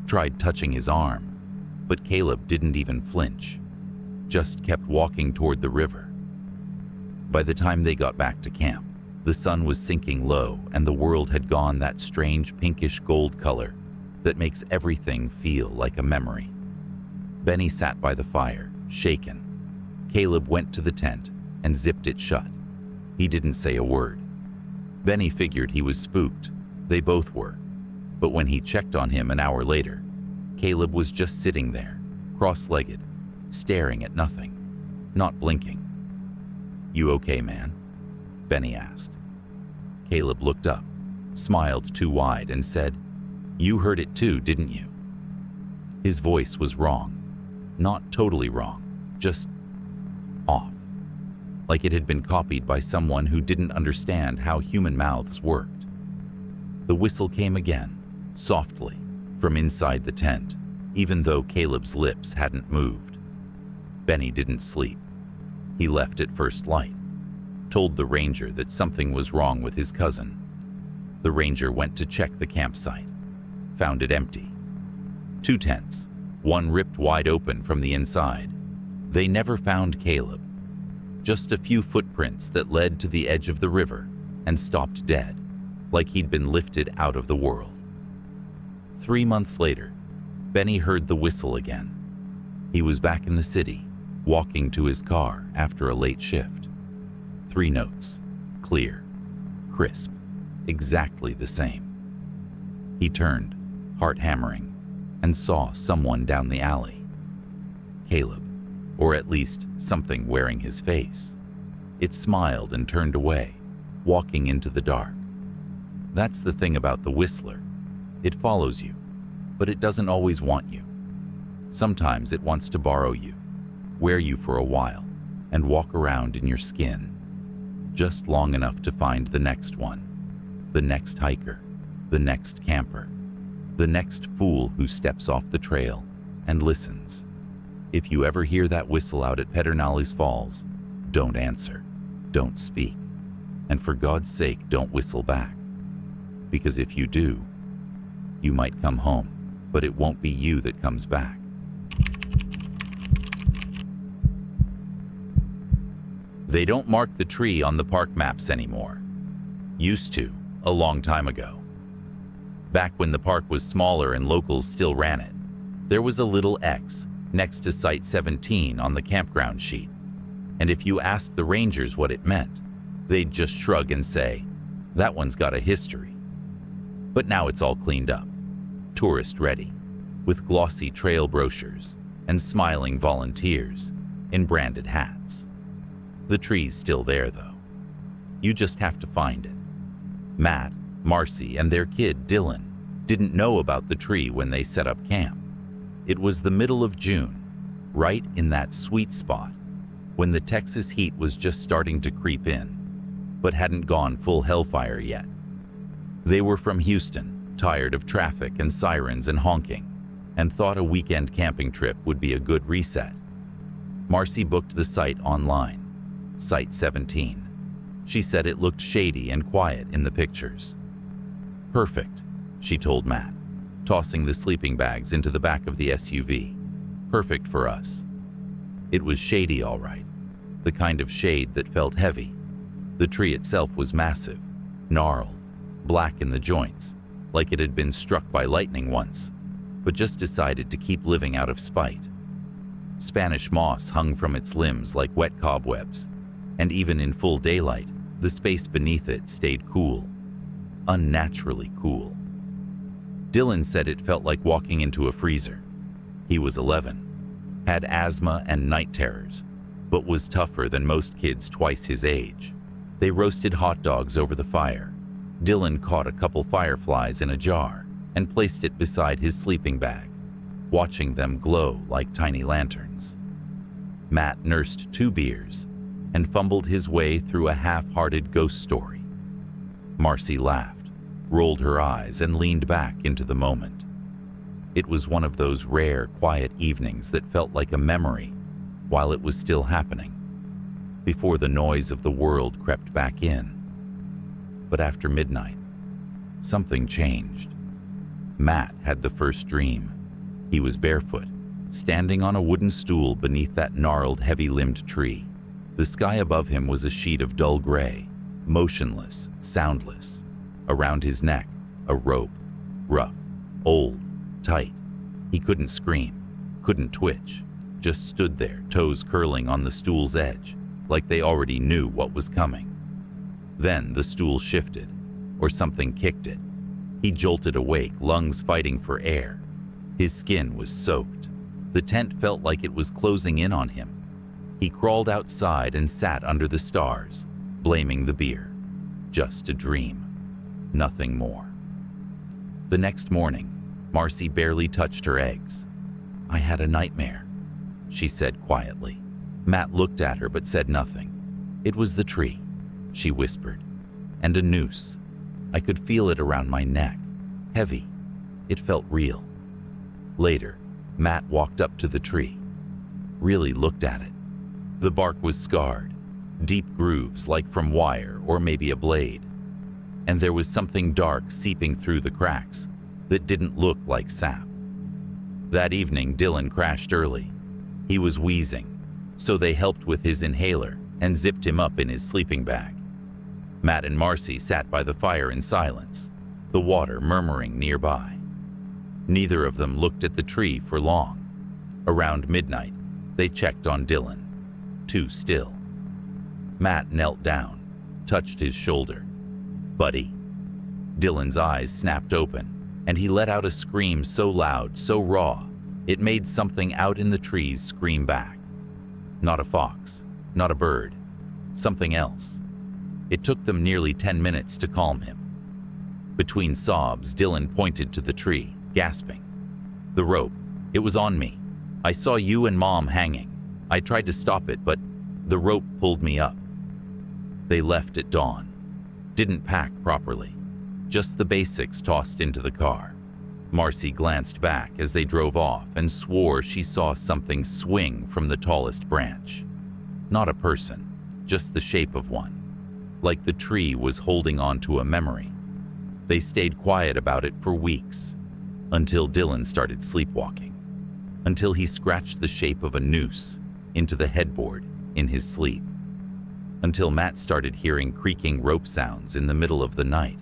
tried touching his arm, but Caleb didn't even flinch, just kept walking toward the river. By the time they got back to camp, the sun was sinking low and the world had gone that strange pinkish gold color that makes everything feel like a memory. Benny sat by the fire, shaken. Caleb went to the tent and zipped it shut. He didn't say a word. Benny figured he was spooked. They both were. But when he checked on him an hour later, Caleb was just sitting there, cross-legged, staring at nothing, not blinking. "You okay, man?" Benny asked. Caleb looked up, smiled too wide, and said, "You heard it too, didn't you?" His voice was wrong. Not totally wrong, just off. Like it had been copied by someone who didn't understand how human mouths worked. The whistle came again, softly, from inside the tent, even though Caleb's lips hadn't moved. Benny didn't sleep. He left at first light, told the ranger that something was wrong with his cousin. The ranger went to check the campsite, found it empty. 2 tents, one ripped wide open from the inside. They never found Caleb. Just a few footprints that led to the edge of the river and stopped dead, like he'd been lifted out of the world. 3 months later, Benny heard the whistle again. He was back in the city, walking to his car after a late shift. 3 notes, clear, crisp, exactly the same. He turned, heart hammering, and saw someone down the alley. Caleb, or at least something wearing his face. It smiled and turned away, walking into the dark. That's the thing about the whistler. It follows you, but it doesn't always want you. Sometimes it wants to borrow you, wear you for a while, and walk around in your skin, just long enough to find the next one, the next hiker, the next camper, the next fool who steps off the trail and listens. If you ever hear that whistle out at Pedernales Falls, don't answer, don't speak, and for God's sake, don't whistle back. Because if you do, you might come home, but it won't be you that comes back. They don't mark the tree on the park maps anymore. Used to, a long time ago. Back when the park was smaller and locals still ran it, there was a little X next to Site 17 on the campground sheet. and if you asked the rangers what it meant, they'd just shrug and say, "That one's got a history." But now it's all cleaned up, tourist-ready, with glossy trail brochures and smiling volunteers in branded hats. The tree's still there, though. You just have to find it. Matt, Marcy, and their kid, Dylan, didn't know about the tree when they set up camp. It was the middle of June, right in that sweet spot, when the Texas heat was just starting to creep in, but hadn't gone full hellfire yet. They were from Houston, tired of traffic and sirens and honking, and thought a weekend camping trip would be a good reset. Marcy booked the site online, Site 17. She said it looked shady and quiet in the pictures. "Perfect," she told Matt, tossing the sleeping bags into the back of the SUV. "Perfect for us." It was shady, all right, the kind of shade that felt heavy. The tree itself was massive, gnarled, black in the joints, like it had been struck by lightning once, but just decided to keep living out of spite. Spanish moss hung from its limbs like wet cobwebs, and even in full daylight, the space beneath it stayed cool, unnaturally cool. Dylan said it felt like walking into a freezer. He was 11, had asthma and night terrors, but was tougher than most kids twice his age. They roasted hot dogs over the fire. Dylan caught a couple fireflies in a jar and placed it beside his sleeping bag, watching them glow like tiny lanterns. Matt nursed 2 beers and fumbled his way through a half-hearted ghost story. Marcy laughed, rolled her eyes, and leaned back into the moment. It was one of those rare, quiet evenings that felt like a memory while it was still happening, before the noise of the world crept back in. But after midnight, something changed. Matt had the first dream. He was barefoot, standing on a wooden stool beneath that gnarled, heavy-limbed tree. The sky above him was a sheet of dull gray, motionless, soundless. Around his neck, a rope, rough, old, tight. He couldn't scream, couldn't twitch, just stood there, toes curling on the stool's edge, like they already knew what was coming. Then the stool shifted, or something kicked it. He jolted awake, lungs fighting for air. His skin was soaked. The tent felt like it was closing in on him. He crawled outside and sat under the stars, blaming the beer. Just a dream. Nothing more. The next morning, Marcy barely touched her eggs. "I had a nightmare," she said quietly. Matt looked at her but said nothing. "It was the tree," she whispered, "and a noose. I could feel it around my neck. Heavy. It felt real." Later, Matt walked up to the tree, really looked at it. The bark was scarred, deep grooves like from wire or maybe a blade. And there was something dark seeping through the cracks that didn't look like sap. That evening, Dylan crashed early. He was wheezing, so they helped with his inhaler and zipped him up in his sleeping bag. Matt and Marcy sat by the fire in silence, the water murmuring nearby. Neither of them looked at the tree for long. Around midnight, they checked on Dylan. Too still. Matt knelt down, touched his shoulder. "Buddy." Dylan's eyes snapped open, and he let out a scream so loud, so raw, it made something out in the trees scream back. Not a fox, not a bird, something else. It took them nearly 10 minutes to calm him. Between sobs, Dylan pointed to the tree, gasping. "The rope, it was on me. I saw you and Mom hanging. I tried to stop it, but the rope pulled me up." They left at dawn. Didn't pack properly. Just the basics tossed into the car. Marcy glanced back as they drove off and swore she saw something swing from the tallest branch. Not a person, just the shape of one. Like the tree was holding on to a memory. They stayed quiet about it for weeks, until Dylan started sleepwalking. Until he scratched the shape of a noose into the headboard in his sleep. Until Matt started hearing creaking rope sounds in the middle of the night,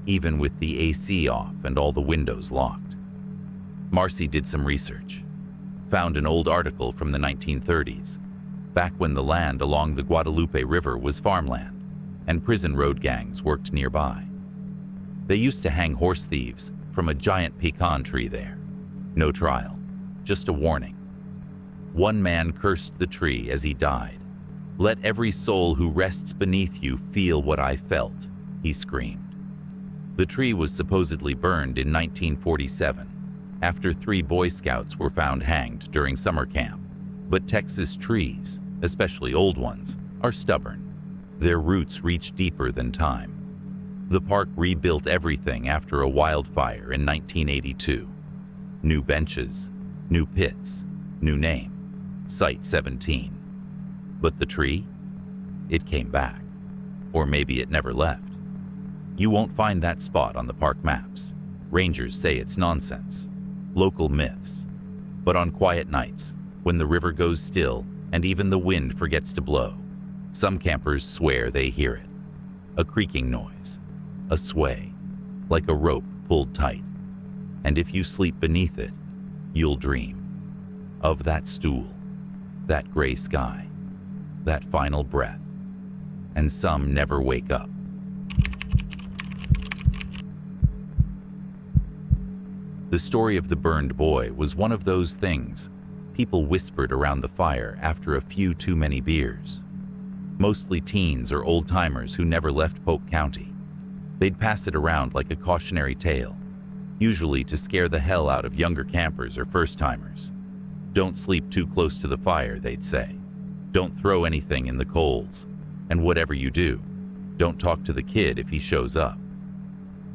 even with the AC off and all the windows locked. Marcy did some research, found an old article from the 1930s. back when the land along the Guadalupe River was farmland and prison road gangs worked nearby. They used to hang horse thieves from a giant pecan tree there. No trial, just a warning. One man cursed the tree as he died. "Let every soul who rests beneath you feel what I felt," he screamed. The tree was supposedly burned in 1947, after 3 Boy Scouts were found hanged during summer camp. But Texas trees, especially old ones, are stubborn. Their roots reach deeper than time. The park rebuilt everything after a wildfire in 1982. New benches, new pits, new name, Site 17. But the tree? It came back. Or maybe it never left. You won't find that spot on the park maps. Rangers say it's nonsense. Local myths. But on quiet nights, when the river goes still and even the wind forgets to blow, some campers swear they hear it. A creaking noise, a sway, like a rope pulled tight. And if you sleep beneath it, you'll dream of that stool, that gray sky, that final breath. And some never wake up. The story of the burned boy was one of those things people whispered around the fire after a few too many beers. Mostly teens or old-timers who never left Polk County. They'd pass it around like a cautionary tale, usually to scare the hell out of younger campers or first-timers. "Don't sleep too close to the fire," they'd say. "Don't throw anything in the coals. And whatever you do, don't talk to the kid if he shows up."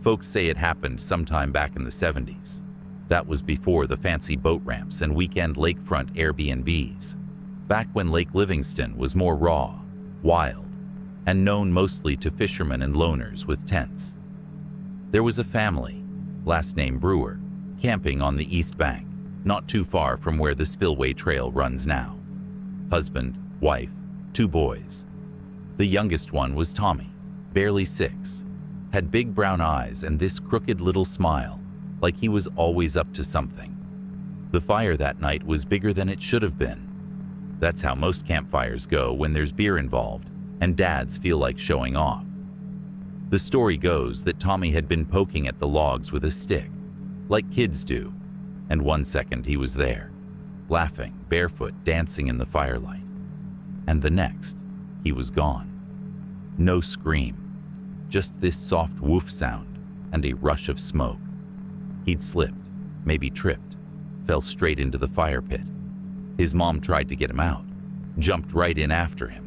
Folks say it happened sometime back in the 70s. That was before the fancy boat ramps and weekend lakefront Airbnbs. Back when Lake Livingston was more raw, wild, and known mostly to fishermen and loners with tents. There was a family, last name Brewer, camping on the east bank, not too far from where the Spillway Trail runs now. Husband, wife, 2 boys. The youngest one was Tommy, barely 6, had big brown eyes and this crooked little smile, like he was always up to something. The fire that night was bigger than it should have been. That's how most campfires go when there's beer involved and dads feel like showing off. The story goes that Tommy had been poking at the logs with a stick, like kids do, and one second he was there, laughing, barefoot, dancing in the firelight. And the next, he was gone. No scream, just this soft woof sound and a rush of smoke. He'd slipped, maybe tripped, fell straight into the fire pit. His mom tried to get him out, jumped right in after him.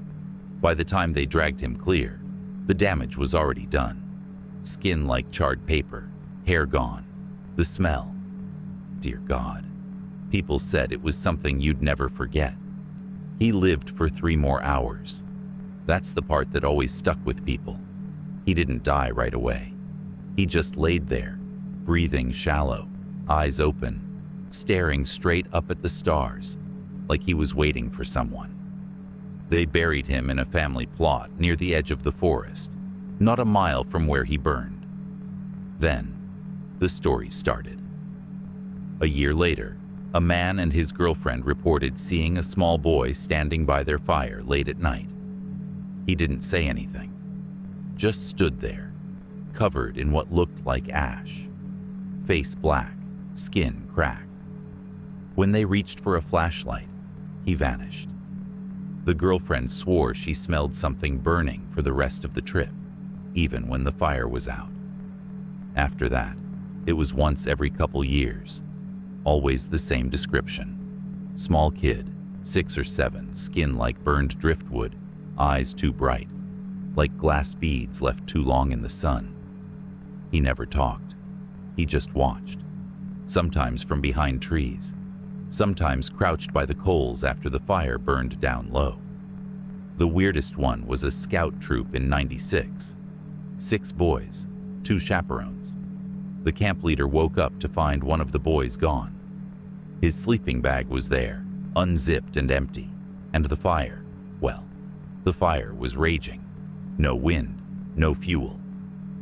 By the time they dragged him clear, the damage was already done. Skin like charred paper, hair gone, the smell. Dear God, people said it was something you'd never forget. He lived for 3 more hours. That's the part that always stuck with people. He didn't die right away. He just laid there, breathing shallow, eyes open, staring straight up at the stars, like he was waiting for someone. They buried him in a family plot near the edge of the forest, not a mile from where he burned. Then, the story started. A year later, a man and his girlfriend reported seeing a small boy standing by their fire late at night. He didn't say anything, just stood there, covered in what looked like ash. Face black, skin cracked. When they reached for a flashlight, he vanished. The girlfriend swore she smelled something burning for the rest of the trip, even when the fire was out. After that, it was once every couple years, always the same description. Small kid, 6 or 7, skin like burned driftwood, eyes too bright, like glass beads left too long in the sun. He never talked. He just watched, sometimes from behind trees, sometimes crouched by the coals after the fire burned down low. The weirdest one was a scout troop in '96. 6 boys, 2 chaperones. The camp leader woke up to find one of the boys gone. His sleeping bag was there, unzipped and empty, and the fire, well, the fire was raging. No wind, no fuel,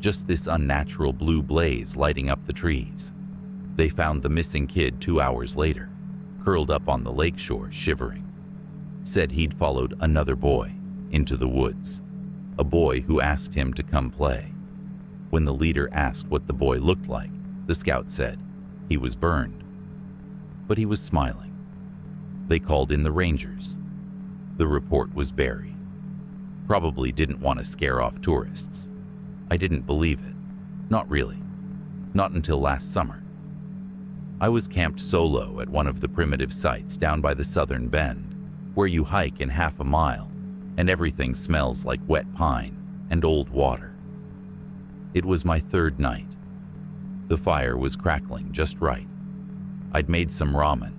just this unnatural blue blaze lighting up the trees. They found the missing kid 2 hours later, curled up on the lakeshore shivering. said he'd followed another boy into the woods, a boy who asked him to come play. When the leader asked what the boy looked like, the scout said he was burned. But he was smiling. They called in the rangers. The report was buried. Probably didn't want to scare off tourists. I didn't believe it. Not really. Not until last summer. I was camped solo at one of the primitive sites down by the southern bend, where you hike in half a mile and everything smells like wet pine and old water. It was my third night. The fire was crackling just right. I'd made some ramen,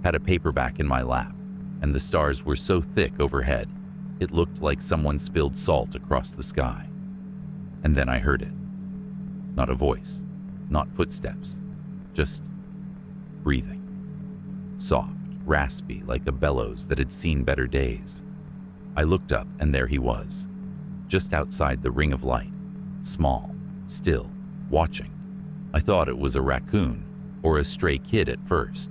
had a paperback in my lap, and the stars were so thick overhead, it looked like someone spilled salt across the sky. And then I heard it. Not a voice, not footsteps, just breathing. Soft, raspy, like a bellows that had seen better days. I looked up and there he was, just outside the ring of light, small, still, watching. I thought it was a raccoon or a stray kid at first,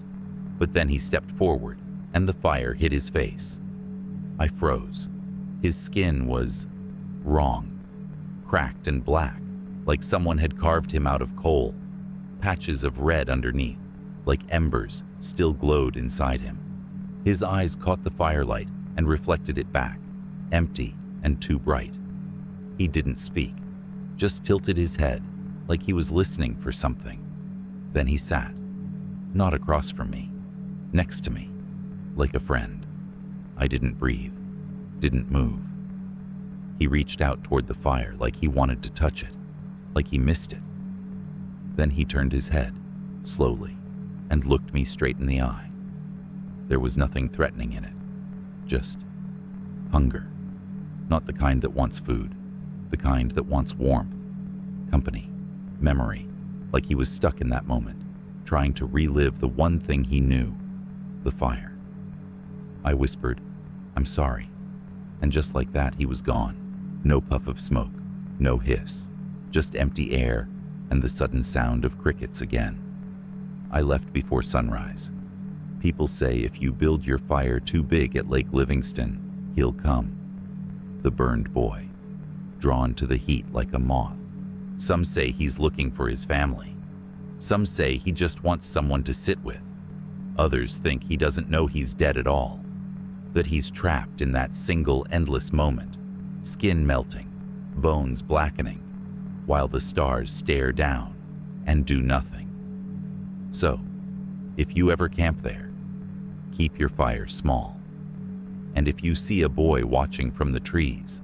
but then he stepped forward and the fire hit his face. I froze. His skin was wrong, cracked and black, like someone had carved him out of coal. Patches of red underneath, like embers, still glowed inside him. His eyes caught the firelight and reflected it back, empty and too bright. He didn't speak, just tilted his head like he was listening for something. Then he sat, not across from me, next to me, like a friend. I didn't breathe, didn't move. He reached out toward the fire like he wanted to touch it, like he missed it. Then he turned his head, slowly, and looked me straight in the eye. There was nothing threatening in it, just hunger. Not the kind that wants food, the kind that wants warmth, company, memory, like he was stuck in that moment, trying to relive the one thing he knew, the fire. I whispered, "I'm sorry." And just like that, he was gone. No puff of smoke, no hiss, just empty air and the sudden sound of crickets again. I left before sunrise. People say if you build your fire too big at Lake Livingston, he'll come. The burned boy, drawn to the heat like a moth. Some say he's looking for his family. Some say he just wants someone to sit with. Others think he doesn't know he's dead at all, that he's trapped in that single endless moment, skin melting, bones blackening, while the stars stare down and do nothing. So, if you ever camp there, keep your fire small. And if you see a boy watching from the trees,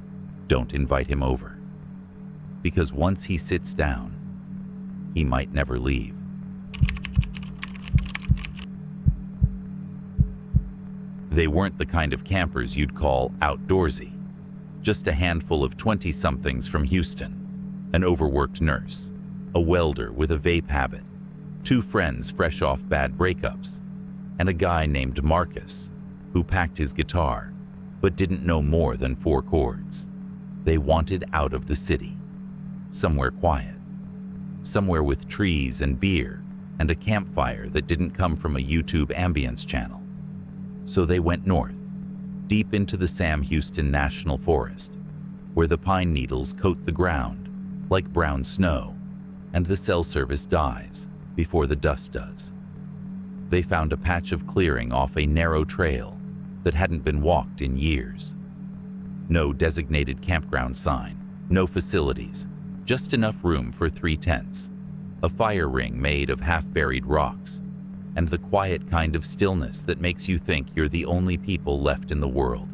don't invite him over. Because once he sits down, he might never leave. They weren't the kind of campers you'd call outdoorsy. Just a handful of 20-somethings from Houston, an overworked nurse, a welder with a vape habit, 2 friends fresh off bad breakups, and a guy named Marcus, who packed his guitar, but didn't know more than 4 chords. They wanted out of the city, somewhere quiet, somewhere with trees and beer and a campfire that didn't come from a YouTube ambience channel. So they went north, deep into the Sam Houston National Forest, where the pine needles coat the ground like brown snow, and the cell service dies before the dust does. They found a patch of clearing off a narrow trail that hadn't been walked in years. No designated campground sign, no facilities, just enough room for 3 tents, a fire ring made of half-buried rocks, and the quiet kind of stillness that makes you think you're the only people left in the world.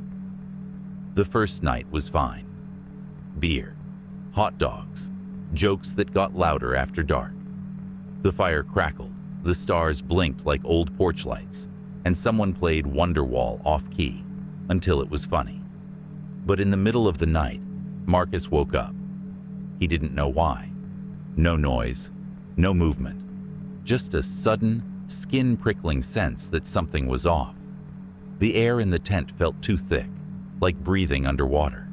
The first night was fine. Beer, hot dogs, jokes that got louder after dark. The fire crackled, the stars blinked like old porch lights, and someone played Wonderwall off-key until it was funny. But in the middle of the night, Marcus woke up. He didn't know why. No noise, no movement, just a sudden, skin-prickling sense that something was off. The air in the tent felt too thick, like breathing underwater.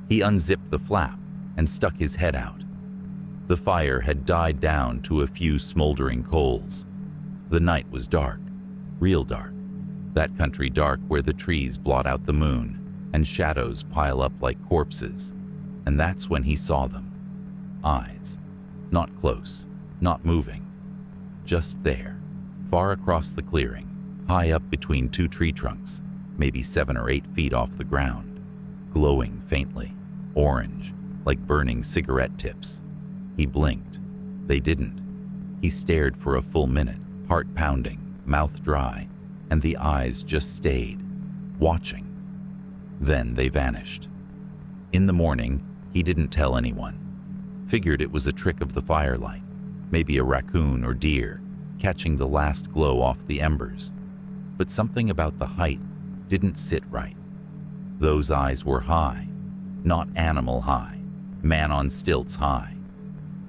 He unzipped the flap and stuck his head out. The fire had died down to a few smoldering coals. The night was dark, real dark. That country dark where the trees blot out the moon and shadows pile up like corpses. And that's when he saw them. Eyes. Not close, not moving. Just there, far across the clearing, high up between two tree trunks, maybe 7 or 8 feet off the ground, glowing faintly, orange, like burning cigarette tips. He blinked. They didn't. He stared for a full minute, heart pounding, mouth dry, and the eyes just stayed, watching. Then they vanished. In the morning, he didn't tell anyone. Figured it was a trick of the firelight, maybe a raccoon or deer, catching the last glow off the embers. But something about the height didn't sit right. Those eyes were high, not animal high, man on stilts high.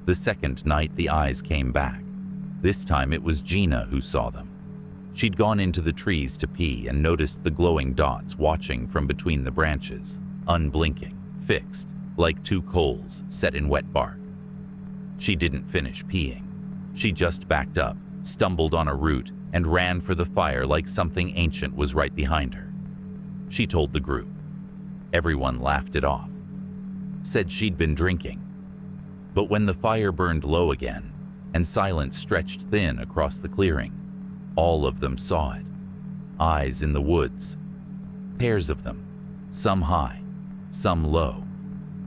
The second night the eyes came back. This time it was Gina who saw them. She'd gone into the trees to pee and noticed the glowing dots watching from between the branches, unblinking, fixed, like 2 coals set in wet bark. She didn't finish peeing. She just backed up, stumbled on a root, and ran for the fire like something ancient was right behind her. She told the group. Everyone laughed it off. Said she'd been drinking. But when the fire burned low again, and silence stretched thin across the clearing, all of them saw it. Eyes in the woods. Pairs of them, some high, some low,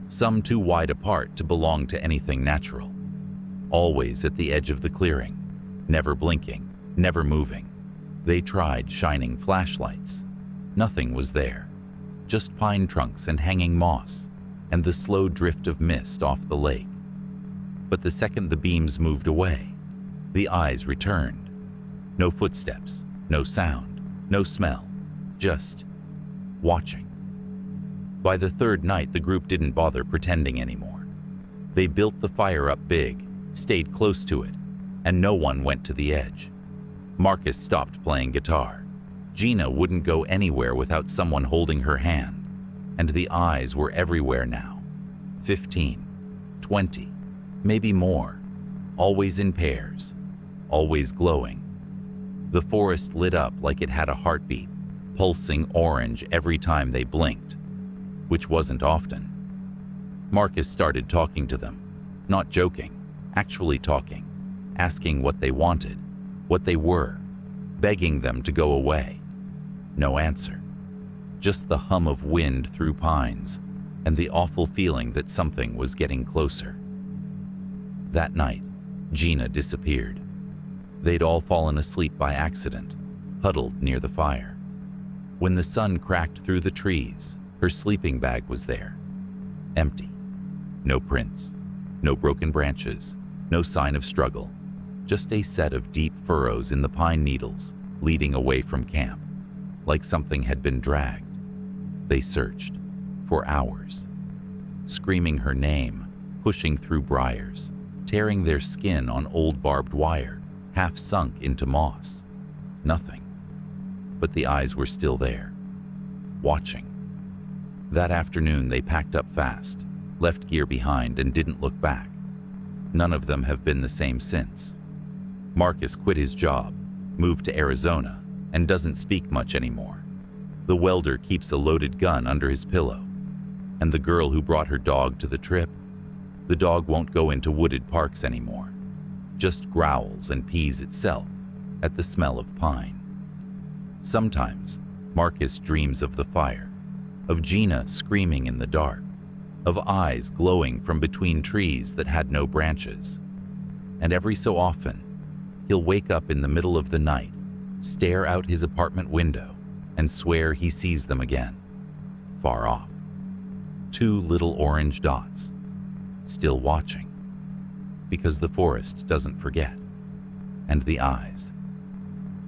some too wide apart to belong to anything natural. Always at the edge of the clearing, never blinking, never moving. They tried shining flashlights. Nothing was there. Just pine trunks and hanging moss, and the slow drift of mist off the lake. But the second the beams moved away, the eyes returned. No footsteps, no sound, no smell, just watching. By the third night, the group didn't bother pretending anymore. They built the fire up big, stayed close to it, and no one went to the edge. Marcus stopped playing guitar. Gina wouldn't go anywhere without someone holding her hand, and the eyes were everywhere now. 15, 20, maybe more, always in pairs, always glowing. The forest lit up like it had a heartbeat, pulsing orange every time they blinked, which wasn't often. Marcus started talking to them, not joking, actually talking, asking what they wanted, what they were, begging them to go away. No answer. Just the hum of wind through pines and the awful feeling that something was getting closer. That night, Gina disappeared. They'd all fallen asleep by accident, huddled near the fire. When the sun cracked through the trees, her sleeping bag was there, empty. No prints, no broken branches, no sign of struggle, just a set of deep furrows in the pine needles leading away from camp, like something had been dragged. They searched for hours, screaming her name, pushing through briars, tearing their skin on old barbed wire, half sunk into moss. Nothing. But the eyes were still there, watching. That afternoon they packed up fast, left gear behind, and didn't look back. None of them have been the same since. Marcus quit his job, moved to Arizona, and doesn't speak much anymore. The welder keeps a loaded gun under his pillow. And the girl who brought her dog to the trip, the dog won't go into wooded parks anymore. Just growls and pees itself at the smell of pine. Sometimes, Marcus dreams of the fire, of Gina screaming in the dark, of eyes glowing from between trees that had no branches. And every so often, he'll wake up in the middle of the night, stare out his apartment window, and swear he sees them again, far off. 2 little orange dots, still watching. Because the forest doesn't forget. And the eyes,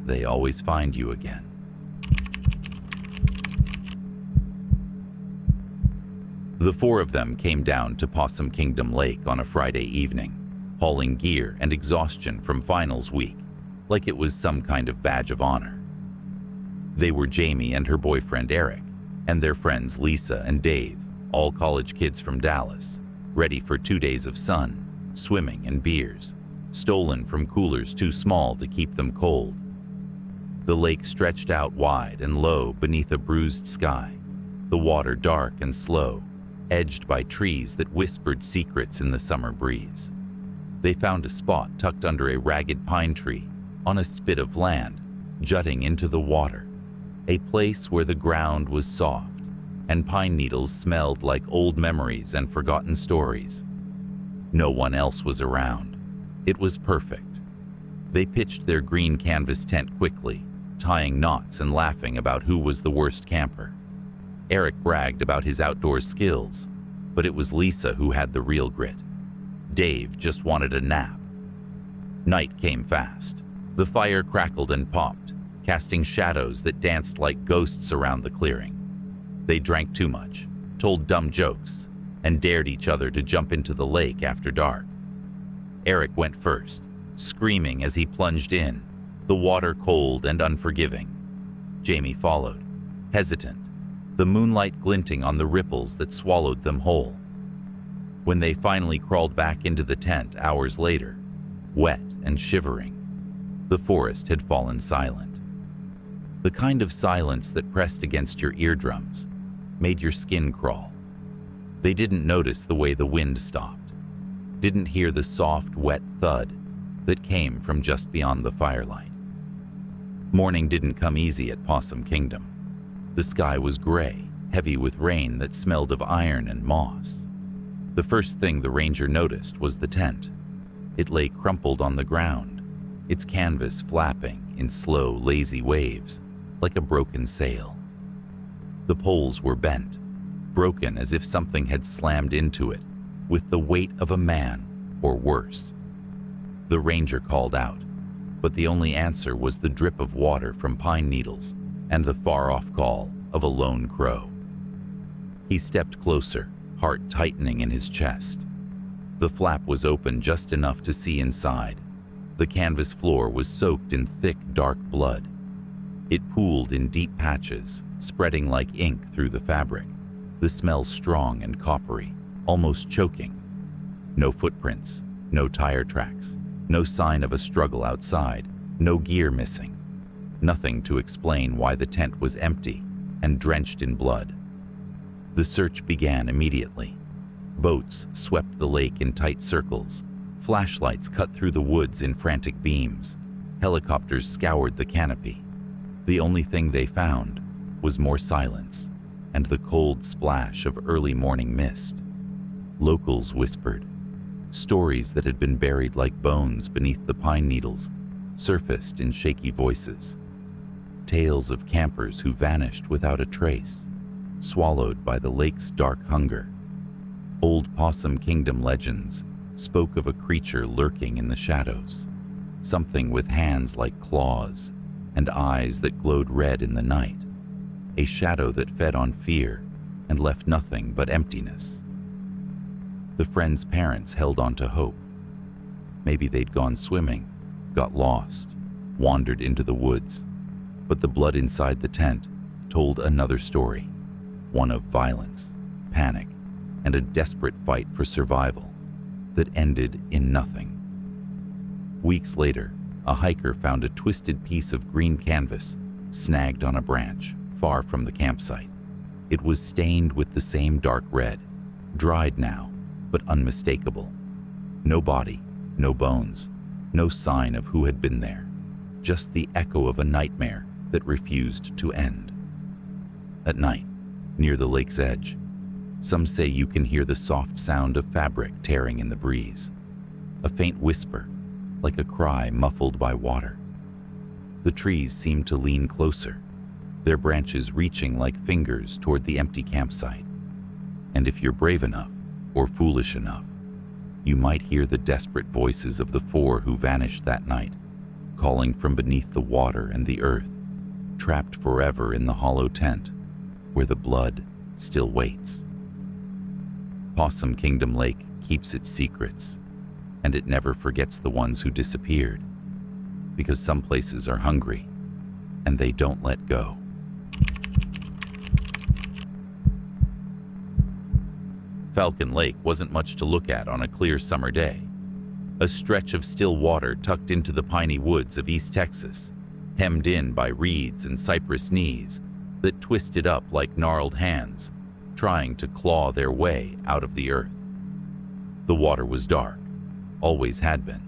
they always find you again. The 4 of them came down to Possum Kingdom Lake on a Friday evening, hauling gear and exhaustion from finals week, like it was some kind of badge of honor. They were Jamie and her boyfriend Eric, and their friends Lisa and Dave, all college kids from Dallas, ready for 2 days of sun, swimming, and beers, stolen from coolers too small to keep them cold. The lake stretched out wide and low beneath a bruised sky, the water dark and slow, edged by trees that whispered secrets in the summer breeze. They found a spot tucked under a ragged pine tree on a spit of land jutting into the water, a place where the ground was soft and pine needles smelled like old memories and forgotten stories. No one else was around. It was perfect. They pitched their green canvas tent quickly, tying knots and laughing about who was the worst camper. Eric bragged about his outdoor skills, but it was Lisa who had the real grit. Dave just wanted a nap. Night came fast. The fire crackled and popped, casting shadows that danced like ghosts around the clearing. They drank too much, told dumb jokes, and dared each other to jump into the lake after dark. Eric went first, screaming as he plunged in, the water cold and unforgiving. Jamie followed, hesitant, the moonlight glinting on the ripples that swallowed them whole. When they finally crawled back into the tent hours later, wet and shivering, the forest had fallen silent. The kind of silence that pressed against your eardrums, made your skin crawl. They didn't notice the way the wind stopped, didn't hear the soft, wet thud that came from just beyond the firelight. Morning didn't come easy at Possum Kingdom. The sky was gray, heavy with rain that smelled of iron and moss. The first thing the ranger noticed was the tent. It lay crumpled on the ground, its canvas flapping in slow, lazy waves, like a broken sail. The poles were bent, broken as if something had slammed into it, with the weight of a man, or worse. The ranger called out, but the only answer was the drip of water from pine needles and the far-off call of a lone crow. He stepped closer, heart tightening in his chest. The flap was open just enough to see inside. The canvas floor was soaked in thick, dark blood. It pooled in deep patches, spreading like ink through the fabric, the smell strong and coppery, almost choking. No footprints, no tire tracks, no sign of a struggle outside, no gear missing. Nothing to explain why the tent was empty and drenched in blood. The search began immediately. Boats swept the lake in tight circles. Flashlights cut through the woods in frantic beams. Helicopters scoured the canopy. The only thing they found was more silence and the cold splash of early morning mist. Locals whispered. Stories that had been buried like bones beneath the pine needles surfaced in shaky voices. Tales of campers who vanished without a trace, swallowed by the lake's dark hunger. Old Possum Kingdom legends spoke of a creature lurking in the shadows, something with hands like claws and eyes that glowed red in the night, a shadow that fed on fear and left nothing but emptiness. The friends' parents held on to hope. Maybe they'd gone swimming, got lost, wandered into the woods, but the blood inside the tent told another story, one of violence, panic, and a desperate fight for survival that ended in nothing. Weeks later, a hiker found a twisted piece of green canvas snagged on a branch far from the campsite. It was stained with the same dark red, dried now, but unmistakable. No body, no bones, no sign of who had been there, just the echo of a nightmare that refused to end. At night, near the lake's edge, some say you can hear the soft sound of fabric tearing in the breeze, a faint whisper, like a cry muffled by water. The trees seem to lean closer, their branches reaching like fingers toward the empty campsite. And if you're brave enough, or foolish enough, you might hear the desperate voices of the four who vanished that night, calling from beneath the water and the earth, trapped forever in the hollow tent, where the blood still waits. Possum Kingdom Lake keeps its secrets, and it never forgets the ones who disappeared, because some places are hungry, and they don't let go. Falcon Lake wasn't much to look at on a clear summer day. A stretch of still water tucked into the piney woods of East Texas, hemmed in by reeds and cypress knees that twisted up like gnarled hands, trying to claw their way out of the earth. The water was dark, always had been,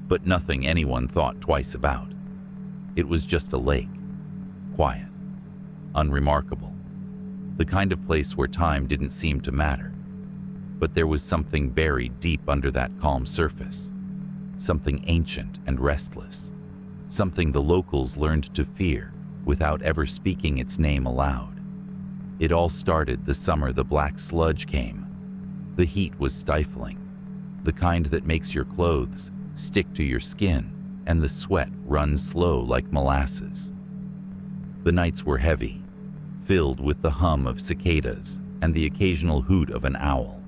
but nothing anyone thought twice about. It was just a lake, quiet, unremarkable, the kind of place where time didn't seem to matter. But there was something buried deep under that calm surface, something ancient and restless, something the locals learned to fear without ever speaking its name aloud. It all started the summer the black sludge came. The heat was stifling, the kind that makes your clothes stick to your skin and the sweat runs slow like molasses. The nights were heavy, filled with the hum of cicadas and the occasional hoot of an owl.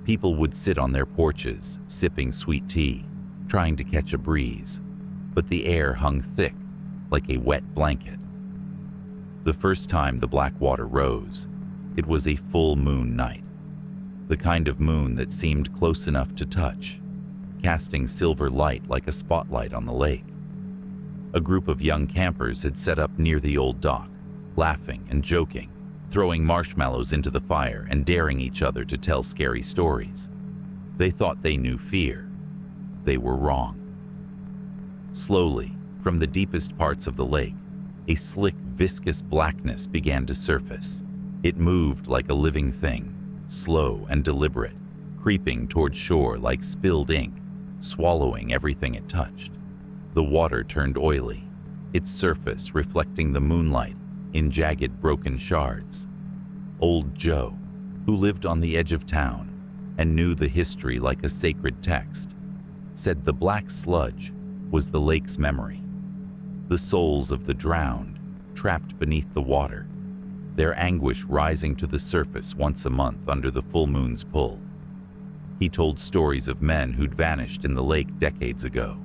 People would sit on their porches, sipping sweet tea, trying to catch a breeze, but the air hung thick like a wet blanket. The first time the black water rose, it was a full moon night, the kind of moon that seemed close enough to touch, casting silver light like a spotlight on the lake. A group of young campers had set up near the old dock, laughing and joking, throwing marshmallows into the fire and daring each other to tell scary stories. They thought they knew fear. They were wrong. Slowly, from the deepest parts of the lake, a slick, viscous blackness began to surface. It moved like a living thing, slow and deliberate, creeping toward shore like spilled ink, swallowing everything it touched. The water turned oily, its surface reflecting the moonlight in jagged, broken shards. Old Joe, who lived on the edge of town and knew the history like a sacred text, said the black sludge was the lake's memory, the souls of the drowned trapped beneath the water, their anguish rising to the surface once a month under the full moon's pull. He told stories of men who'd vanished in the lake decades ago,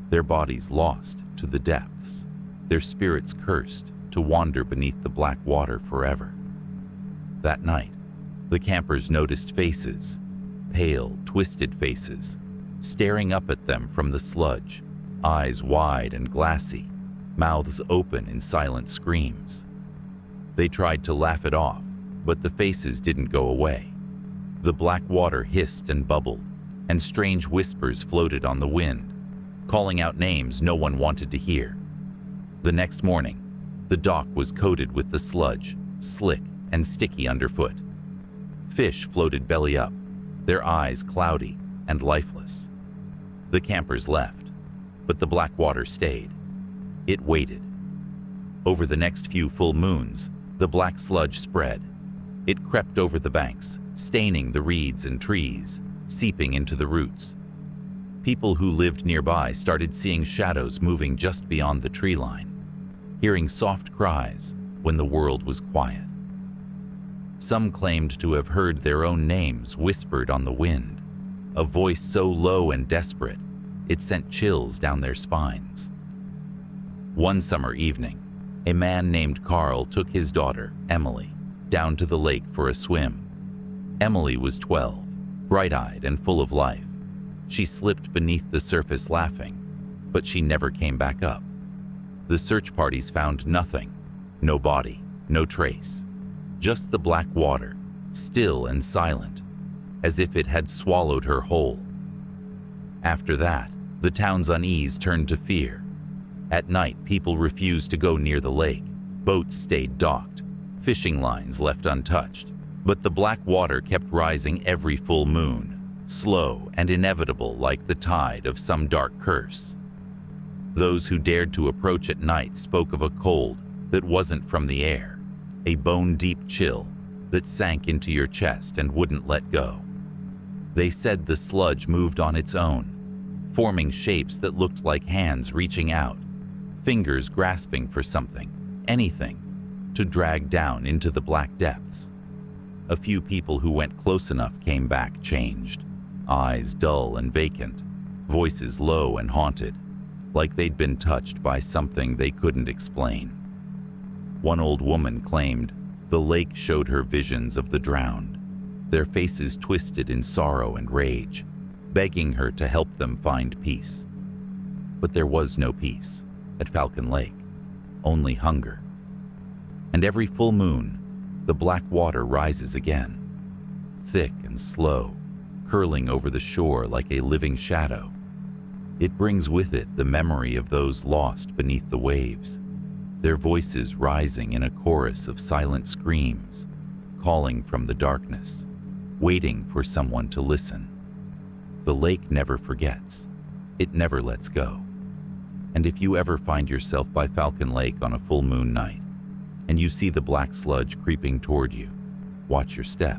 their bodies lost to the depths, their spirits cursed to wander beneath the black water forever. That night, the campers noticed faces, pale, twisted faces, staring up at them from the sludge, eyes wide and glassy, mouths open in silent screams. They tried to laugh it off, but the faces didn't go away. The black water hissed and bubbled, and strange whispers floated on the wind, calling out names no one wanted to hear. The next morning, the dock was coated with the sludge, slick and sticky underfoot. Fish floated belly up, their eyes cloudy and lifeless. The campers left, but the black water stayed. It waited. Over the next few full moons, the black sludge spread. It crept over the banks, staining the reeds and trees, seeping into the roots. People who lived nearby started seeing shadows moving just beyond the tree line, hearing soft cries when the world was quiet. Some claimed to have heard their own names whispered on the wind, a voice so low and desperate it sent chills down their spines. One summer evening, a man named Carl took his daughter, Emily, down to the lake for a swim. Emily was 12, bright-eyed and full of life. She slipped beneath the surface laughing, but she never came back up. The search parties found nothing, no body, no trace, just the black water, still and silent, as if it had swallowed her whole. After that, the town's unease turned to fear. At night, people refused to go near the lake. Boats stayed docked, fishing lines left untouched. But the black water kept rising every full moon, slow and inevitable like the tide of some dark curse. Those who dared to approach at night spoke of a cold that wasn't from the air, a bone-deep chill that sank into your chest and wouldn't let go. They said the sludge moved on its own, forming shapes that looked like hands reaching out, fingers grasping for something, anything, to drag down into the black depths. A few people who went close enough came back changed, eyes dull and vacant, voices low and haunted, like they'd been touched by something they couldn't explain. One old woman claimed the lake showed her visions of the drowned, their faces twisted in sorrow and rage, begging her to help them find peace. But there was no peace, at Falcon Lake, only hunger. And every full moon, the black water rises again, thick and slow, curling over the shore like a living shadow. It brings with it the memory of those lost beneath the waves, their voices rising in a chorus of silent screams, calling from the darkness, waiting for someone to listen. The lake never forgets. It never lets go. And if you ever find yourself by Falcon Lake on a full moon night, and you see the black sludge creeping toward you, watch your step,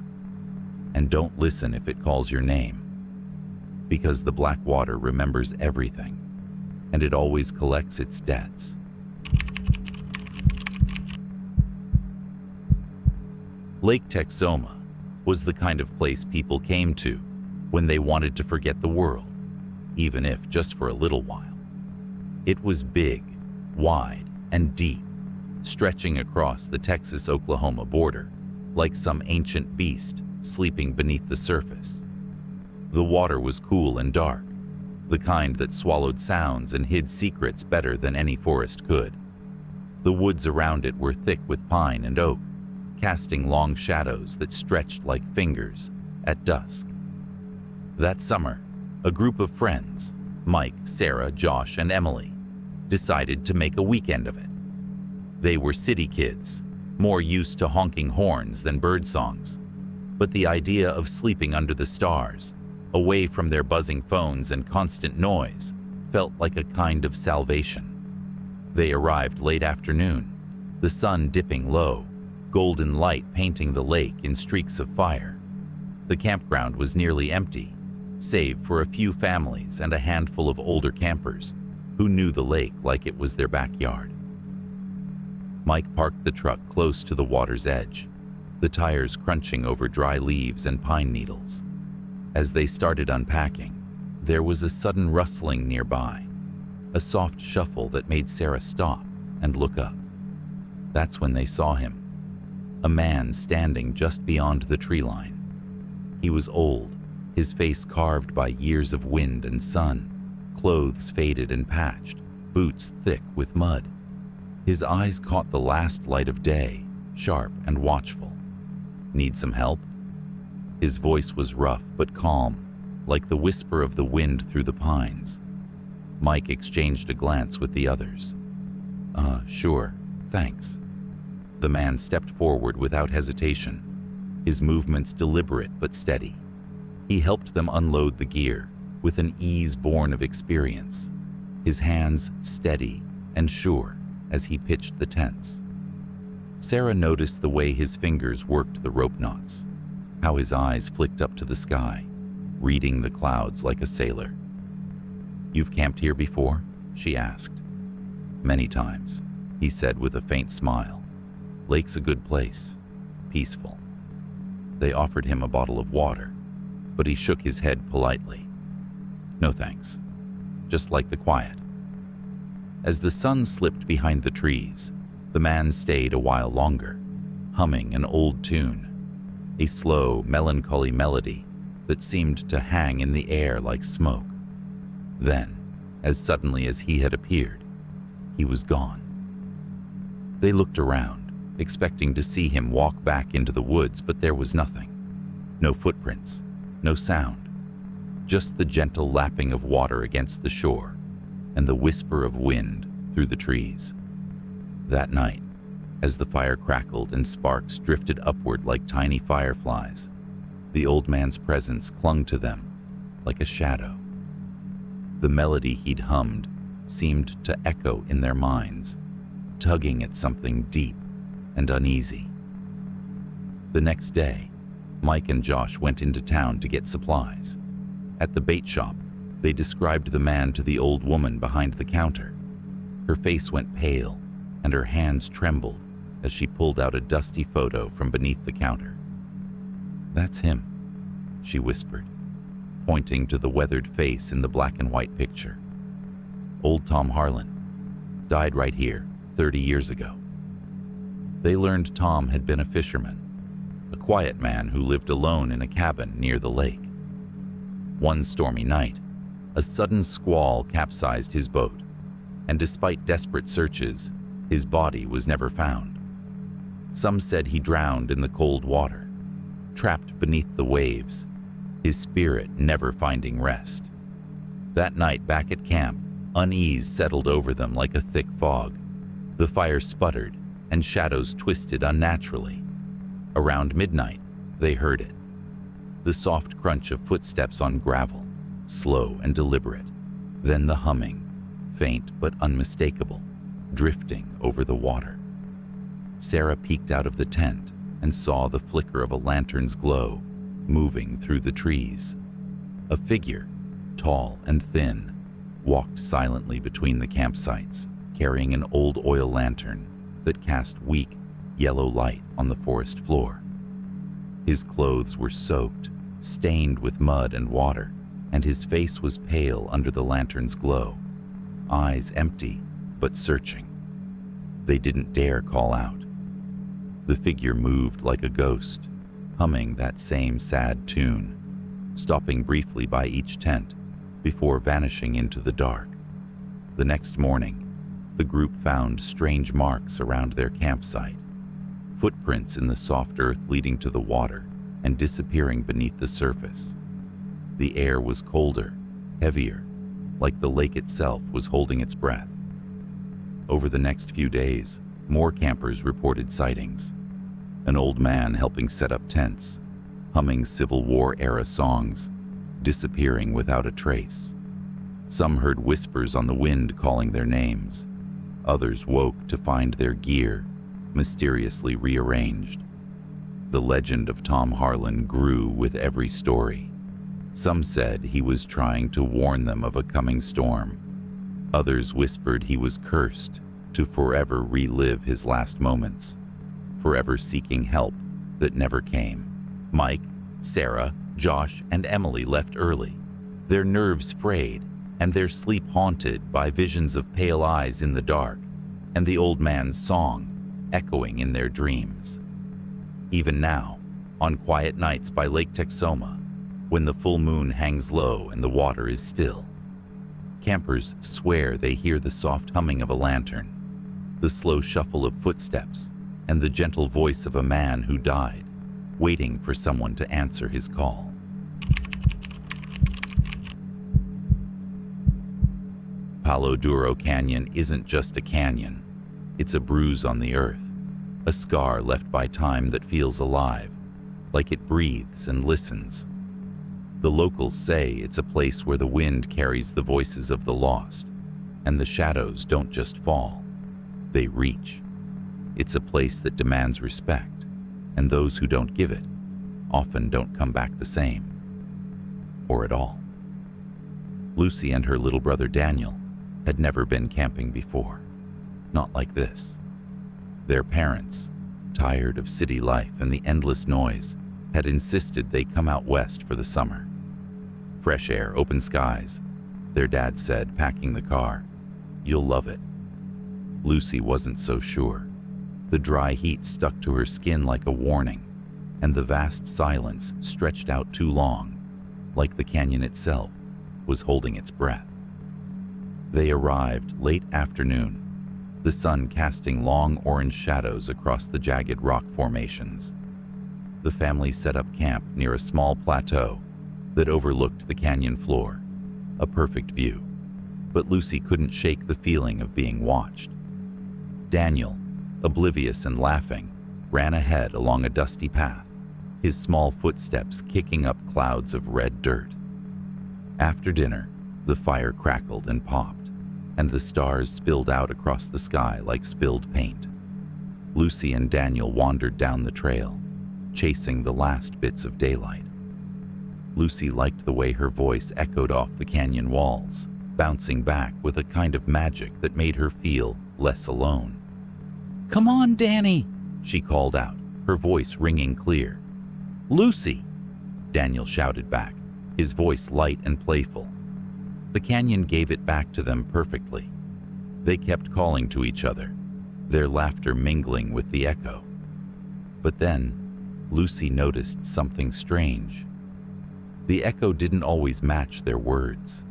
and don't listen if it calls your name, because the black water remembers everything, and it always collects its debts. Lake Texoma was the kind of place people came to when they wanted to forget the world, even if just for a little while. It was big, wide, and deep, stretching across the Texas-Oklahoma border like some ancient beast sleeping beneath the surface. The water was cool and dark, the kind that swallowed sounds and hid secrets better than any forest could. The woods around it were thick with pine and oak, casting long shadows that stretched like fingers at dusk. That summer, a group of friends, Mike, Sarah, Josh, and Emily, decided to make a weekend of it. They were city kids, more used to honking horns than bird songs, but the idea of sleeping under the stars, away from their buzzing phones and constant noise, felt like a kind of salvation. They arrived late afternoon, the sun dipping low, golden light painting the lake in streaks of fire. The campground was nearly empty, save for a few families and a handful of older campers who knew the lake like it was their backyard. Mike parked the truck close to the water's edge, the tires crunching over dry leaves and pine needles. As they started unpacking, there was a sudden rustling nearby, a soft shuffle that made Sarah stop and look up. That's when they saw him, a man standing just beyond the tree line. He was old, his face carved by years of wind and sun, clothes faded and patched, boots thick with mud. His eyes caught the last light of day, sharp and watchful. Need some help? His voice was rough but calm, like the whisper of the wind through the pines. Mike exchanged a glance with the others. Sure, thanks." The man stepped forward without hesitation, his movements deliberate but steady. He helped them unload the gear with an ease born of experience, his hands steady and sure as he pitched the tents. Sarah noticed the way his fingers worked the rope knots, how his eyes flicked up to the sky, reading the clouds like a sailor. "You've camped here before?" she asked. "Many times," he said with a faint smile. "Lake's a good place, peaceful." They offered him a bottle of water, but he shook his head politely. "No thanks, just like the quiet." As the sun slipped behind the trees, the man stayed a while longer, humming an old tune, a slow, melancholy melody that seemed to hang in the air like smoke. Then, as suddenly as he had appeared, he was gone. They looked around, expecting to see him walk back into the woods, but there was nothing. No footprints, no sound, just the gentle lapping of water against the shore and the whisper of wind through the trees. That night, as the fire crackled and sparks drifted upward like tiny fireflies, the old man's presence clung to them like a shadow. The melody he'd hummed seemed to echo in their minds, tugging at something deep and uneasy. The next day, Mike and Josh went into town to get supplies. At the bait shop, they described the man to the old woman behind the counter. Her face went pale, and her hands trembled as she pulled out a dusty photo from beneath the counter. "That's him," she whispered, pointing to the weathered face in the black and white picture. "Old Tom Harlan. Died right here 30 years ago." They learned Tom had been a fisherman, a quiet man who lived alone in a cabin near the lake. One stormy night, a sudden squall capsized his boat. and despite desperate searches, his body was never found. Some said he drowned in the cold water, trapped beneath the waves, his spirit never finding rest. That night back at camp, unease settled over them like a thick fog. The fire sputtered, and shadows twisted unnaturally. Around midnight, they heard it. The soft crunch of footsteps on gravel, slow and deliberate. Then the humming, faint but unmistakable, drifting over the water. Sarah peeked out of the tent and saw the flicker of a lantern's glow moving through the trees. A figure, tall and thin, walked silently between the campsites, carrying an old oil lantern that cast weak, yellow light on the forest floor. His clothes were soaked, stained with mud and water, and his face was pale under the lantern's glow, eyes empty but searching. They didn't dare call out. The figure moved like a ghost, humming that same sad tune, stopping briefly by each tent before vanishing into the dark. The next morning, the group found strange marks around their campsite, footprints in the soft earth leading to the water and disappearing beneath the surface. The air was colder, heavier, like the lake itself was holding its breath. Over the next few days, more campers reported sightings. An old man helping set up tents, humming Civil War-era songs, disappearing without a trace. Some heard whispers on the wind calling their names. Others woke to find their gear mysteriously rearranged. The legend of Tom Harlan grew with every story. Some said he was trying to warn them of a coming storm. Others whispered he was cursed to forever relive his last moments, forever seeking help that never came. Mike, Sarah, Josh, and Emily left early, their nerves frayed and their sleep haunted by visions of pale eyes in the dark and the old man's song echoing in their dreams. Even now, on quiet nights by Lake Texoma, when the full moon hangs low and the water is still, campers swear they hear the soft humming of a lantern, the slow shuffle of footsteps, and the gentle voice of a man who died, waiting for someone to answer his call. Palo Duro Canyon isn't just a canyon. It's a bruise on the earth, a scar left by time that feels alive, like it breathes and listens. The locals say it's a place where the wind carries the voices of the lost, and the shadows don't just fall, they reach. It's a place that demands respect, and those who don't give it often don't come back the same, or at all. Lucy and her little brother Daniel had never been camping before, not like this. Their parents, tired of city life and the endless noise, had insisted they come out west for the summer. Fresh air, open skies, their dad said, packing the car. You'll love it. Lucy wasn't so sure. The dry heat stuck to her skin like a warning, and the vast silence stretched out too long, like the canyon itself was holding its breath. They arrived late afternoon, the sun casting long orange shadows across the jagged rock formations. The family set up camp near a small plateau that overlooked the canyon floor, a perfect view, but Lucy couldn't shake the feeling of being watched. Daniel, oblivious and laughing, ran ahead along a dusty path, his small footsteps kicking up clouds of red dirt. After dinner, the fire crackled and popped, and the stars spilled out across the sky like spilled paint. Lucy and Daniel wandered down the trail, chasing the last bits of daylight. Lucy liked the way her voice echoed off the canyon walls, bouncing back with a kind of magic that made her feel less alone. "Come on, Danny," she called out, her voice ringing clear. "Lucy," Daniel shouted back, his voice light and playful. The canyon gave it back to them perfectly. They kept calling to each other, their laughter mingling with the echo. But then, Lucy noticed something strange. The echo didn't always match their words.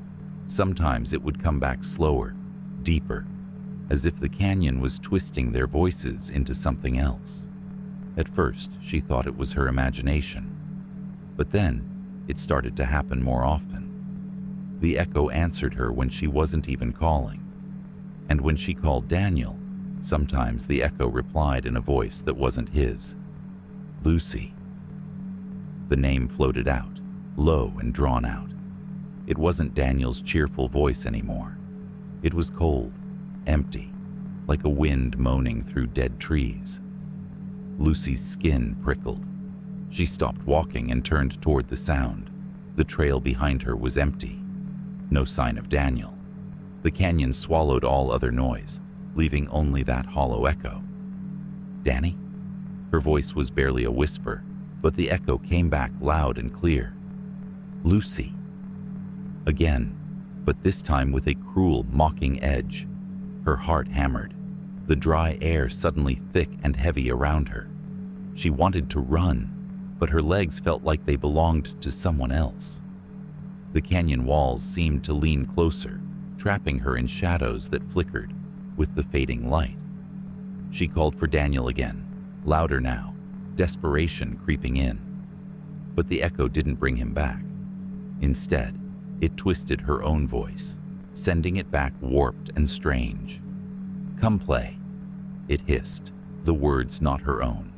Sometimes it would come back slower, deeper, as if the canyon was twisting their voices into something else. At first, she thought it was her imagination, but then it started to happen more often. The echo answered her when she wasn't even calling, and when she called Daniel, sometimes the echo replied in a voice that wasn't his. Lucy. The name floated out, low and drawn out. It wasn't Daniel's cheerful voice anymore. It was cold, empty, like a wind moaning through dead trees. Lucy's skin prickled. She stopped walking and turned toward the sound. The trail behind her was empty. No sign of Daniel. The canyon swallowed all other noise, leaving only that hollow echo. Danny? Her voice was barely a whisper, but the echo came back loud and clear. Lucy. Again, but this time with a cruel, mocking edge. Her heart hammered, the dry air suddenly thick and heavy around her. She wanted to run, but her legs felt like they belonged to someone else. The canyon walls seemed to lean closer, trapping her in shadows that flickered with the fading light. She called for Daniel again, louder now, desperation creeping in. But the echo didn't bring him back. Instead, it twisted her own voice, sending it back warped and strange. Come play. It hissed, the words not her own.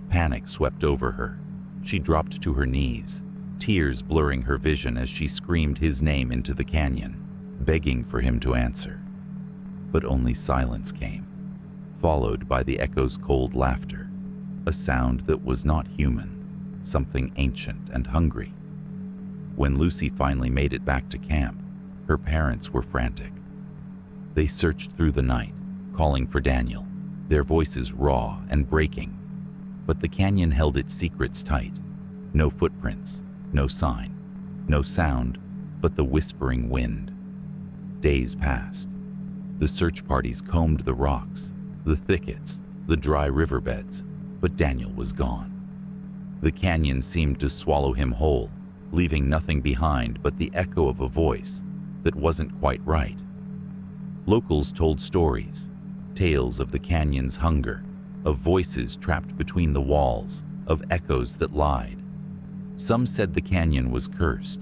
Panic swept over her. She dropped to her knees, tears blurring her vision as she screamed his name into the canyon, begging for him to answer. But only silence came, followed by the echo's cold laughter, a sound that was not human, something ancient and hungry. When Lucy finally made it back to camp, her parents were frantic. They searched through the night, calling for Daniel, their voices raw and breaking. But the canyon held its secrets tight. No footprints, no sign, no sound, but the whispering wind. Days passed. The search parties combed the rocks, the thickets, the dry riverbeds, but Daniel was gone. The canyon seemed to swallow him whole, leaving nothing behind but the echo of a voice that wasn't quite right. Locals told stories, tales of the canyon's hunger, of voices trapped between the walls, of echoes that lied. Some said the canyon was cursed,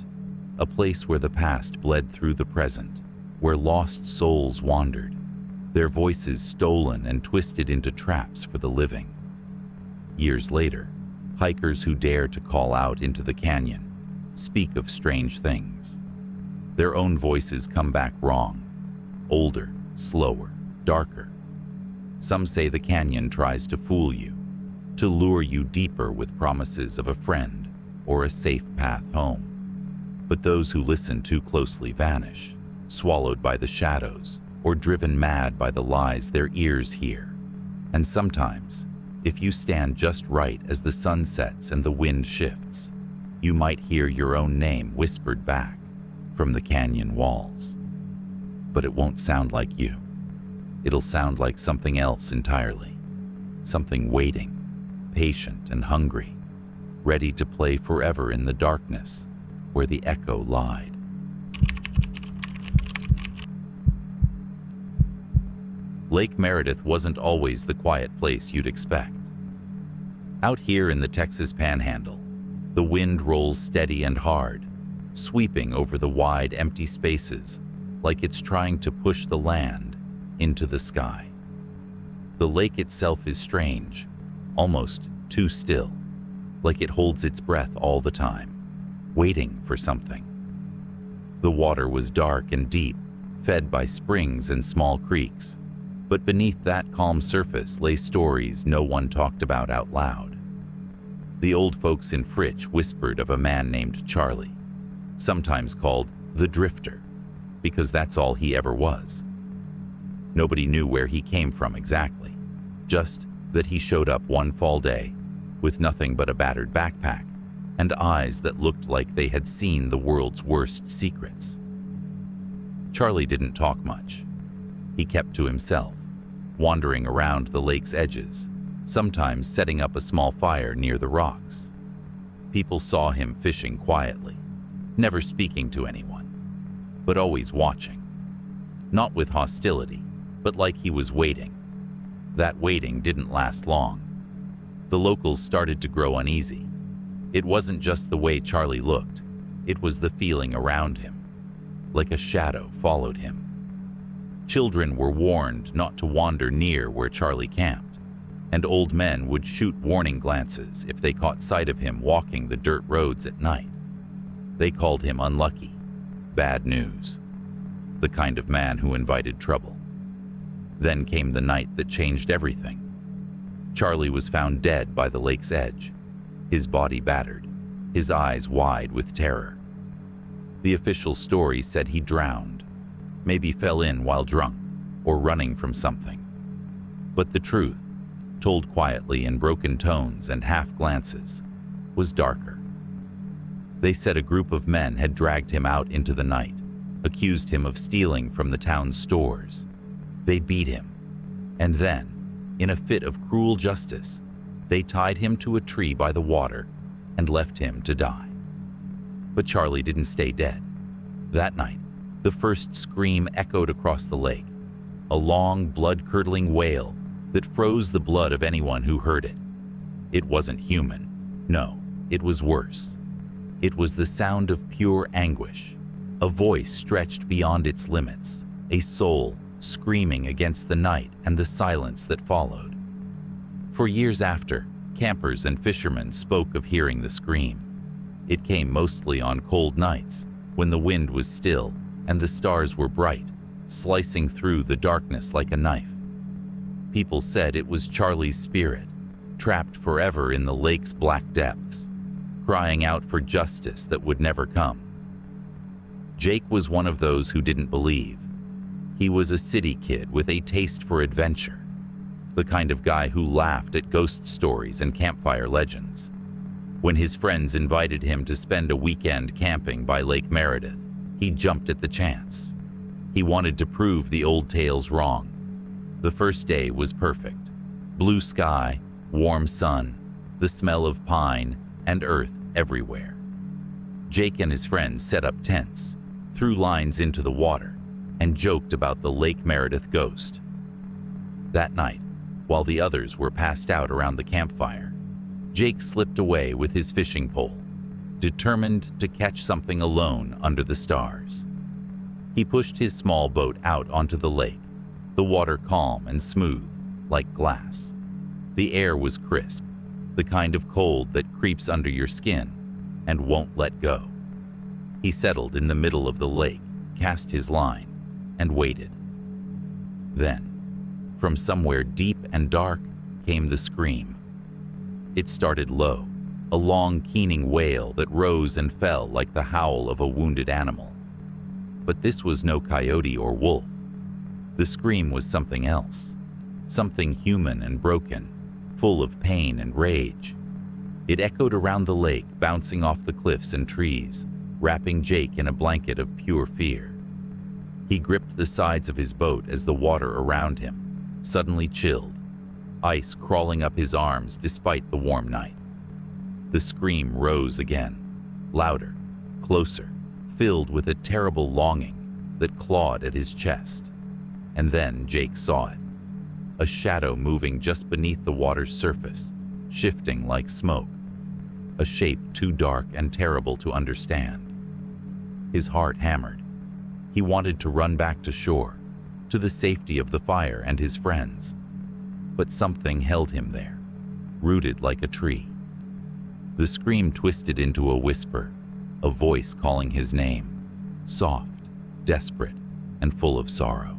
a place where the past bled through the present, where lost souls wandered, their voices stolen and twisted into traps for the living. Years later, hikers who dare to call out into the canyon speak of strange things. Their own voices come back wrong, older, slower, darker. Some say the canyon tries to fool you, to lure you deeper with promises of a friend or a safe path home. But those who listen too closely vanish, swallowed by the shadows or driven mad by the lies their ears hear. And sometimes, if you stand just right as the sun sets and the wind shifts, you might hear your own name whispered back from the canyon walls. But it won't sound like you. It'll sound like something else entirely. Something waiting, patient and hungry, ready to play forever in the darkness where the echo lied. Lake Meredith wasn't always the quiet place you'd expect. Out here in the Texas Panhandle, the wind rolls steady and hard, sweeping over the wide, empty spaces like it's trying to push the land into the sky. The lake itself is strange, almost too still, like it holds its breath all the time, waiting for something. The water was dark and deep, fed by springs and small creeks, but beneath that calm surface lay stories no one talked about out loud. The old folks in Fritch whispered of a man named Charlie, sometimes called the Drifter, because that's all he ever was. Nobody knew where he came from exactly, just that he showed up one fall day with nothing but a battered backpack and eyes that looked like they had seen the world's worst secrets. Charlie didn't talk much. He kept to himself, wandering around the lake's edges, sometimes setting up a small fire near the rocks. People saw him fishing quietly, never speaking to anyone, but always watching. not with hostility, but like he was waiting. That waiting didn't last long. The locals started to grow uneasy. It wasn't just the way Charlie looked, it was the feeling around him, like a shadow followed him. Children were warned not to wander near where Charlie camped, and old men would shoot warning glances if they caught sight of him walking the dirt roads at night. They called him unlucky, bad news, the kind of man who invited trouble. Then came the night that changed everything. Charlie was found dead by the lake's edge, his body battered, his eyes wide with terror. The official story said he drowned, maybe fell in while drunk or running from something. But the truth, told quietly in broken tones and half glances, was darker. They said a group of men had dragged him out into the night, accused him of stealing from the town's stores. They beat him, and then, in a fit of cruel justice, they tied him to a tree by the water and left him to die. But Charlie didn't stay dead. That night, the first scream echoed across the lake, a long, blood-curdling wail that froze the blood of anyone who heard it. It wasn't human. No, it was worse. It was the sound of pure anguish, a voice stretched beyond its limits, a soul screaming against the night and the silence that followed. For years after, campers and fishermen spoke of hearing the scream. It came mostly on cold nights, when the wind was still and the stars were bright, slicing through the darkness like a knife. People said it was Charlie's spirit, trapped forever in the lake's black depths, crying out for justice that would never come. Jake was one of those who didn't believe. He was a city kid with a taste for adventure, the kind of guy who laughed at ghost stories and campfire legends. When his friends invited him to spend a weekend camping by Lake Meredith, he jumped at the chance. He wanted to prove the old tales wrong. The first day was perfect. Blue sky, warm sun, the smell of pine, and earth everywhere. Jake and his friends set up tents, threw lines into the water, and joked about the Lake Meredith ghost. That night, while the others were passed out around the campfire, Jake slipped away with his fishing pole, determined to catch something alone under the stars. He pushed his small boat out onto the lake, the water calm and smooth, like glass. The air was crisp, the kind of cold that creeps under your skin and won't let go. He settled in the middle of the lake, cast his line, and waited. Then, from somewhere deep and dark, came the scream. It started low, a long, keening wail that rose and fell like the howl of a wounded animal. But this was no coyote or wolf. The scream was something else, something human and broken, full of pain and rage. It echoed around the lake, bouncing off the cliffs and trees, wrapping Jake in a blanket of pure fear. He gripped the sides of his boat as the water around him suddenly chilled, ice crawling up his arms despite the warm night. The scream rose again, louder, closer, filled with a terrible longing that clawed at his chest. And then Jake saw it, a shadow moving just beneath the water's surface, shifting like smoke, a shape too dark and terrible to understand. His heart hammered. He wanted to run back to shore, to the safety of the fire and his friends. But something held him there, rooted like a tree. The scream twisted into a whisper, a voice calling his name, soft, desperate, and full of sorrow.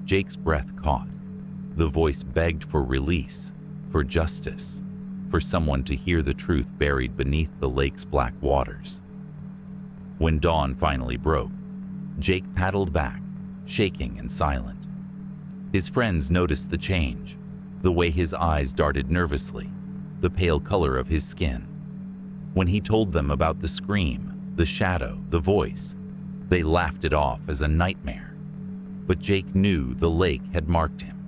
Jake's breath caught. The voice begged for release, for justice, for someone to hear the truth buried beneath the lake's black waters. When dawn finally broke, Jake paddled back, shaking and silent. His friends noticed the change, the way his eyes darted nervously, the pale color of his skin. When he told them about the scream, the shadow, the voice, they laughed it off as a nightmare. But Jake knew the lake had marked him.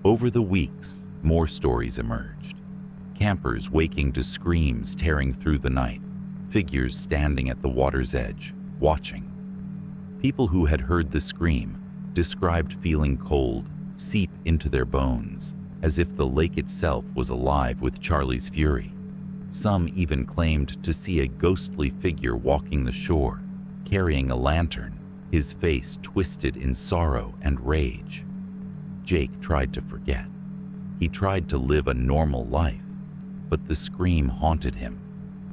Over the weeks, more stories emerged. Campers waking to screams tearing through the night, figures standing at the water's edge, watching. People who had heard the scream described feeling cold seep into their bones, as if the lake itself was alive with Charlie's fury. Some even claimed to see a ghostly figure walking the shore, carrying a lantern, his face twisted in sorrow and rage. Jake tried to forget. He tried to live a normal life, but the scream haunted him,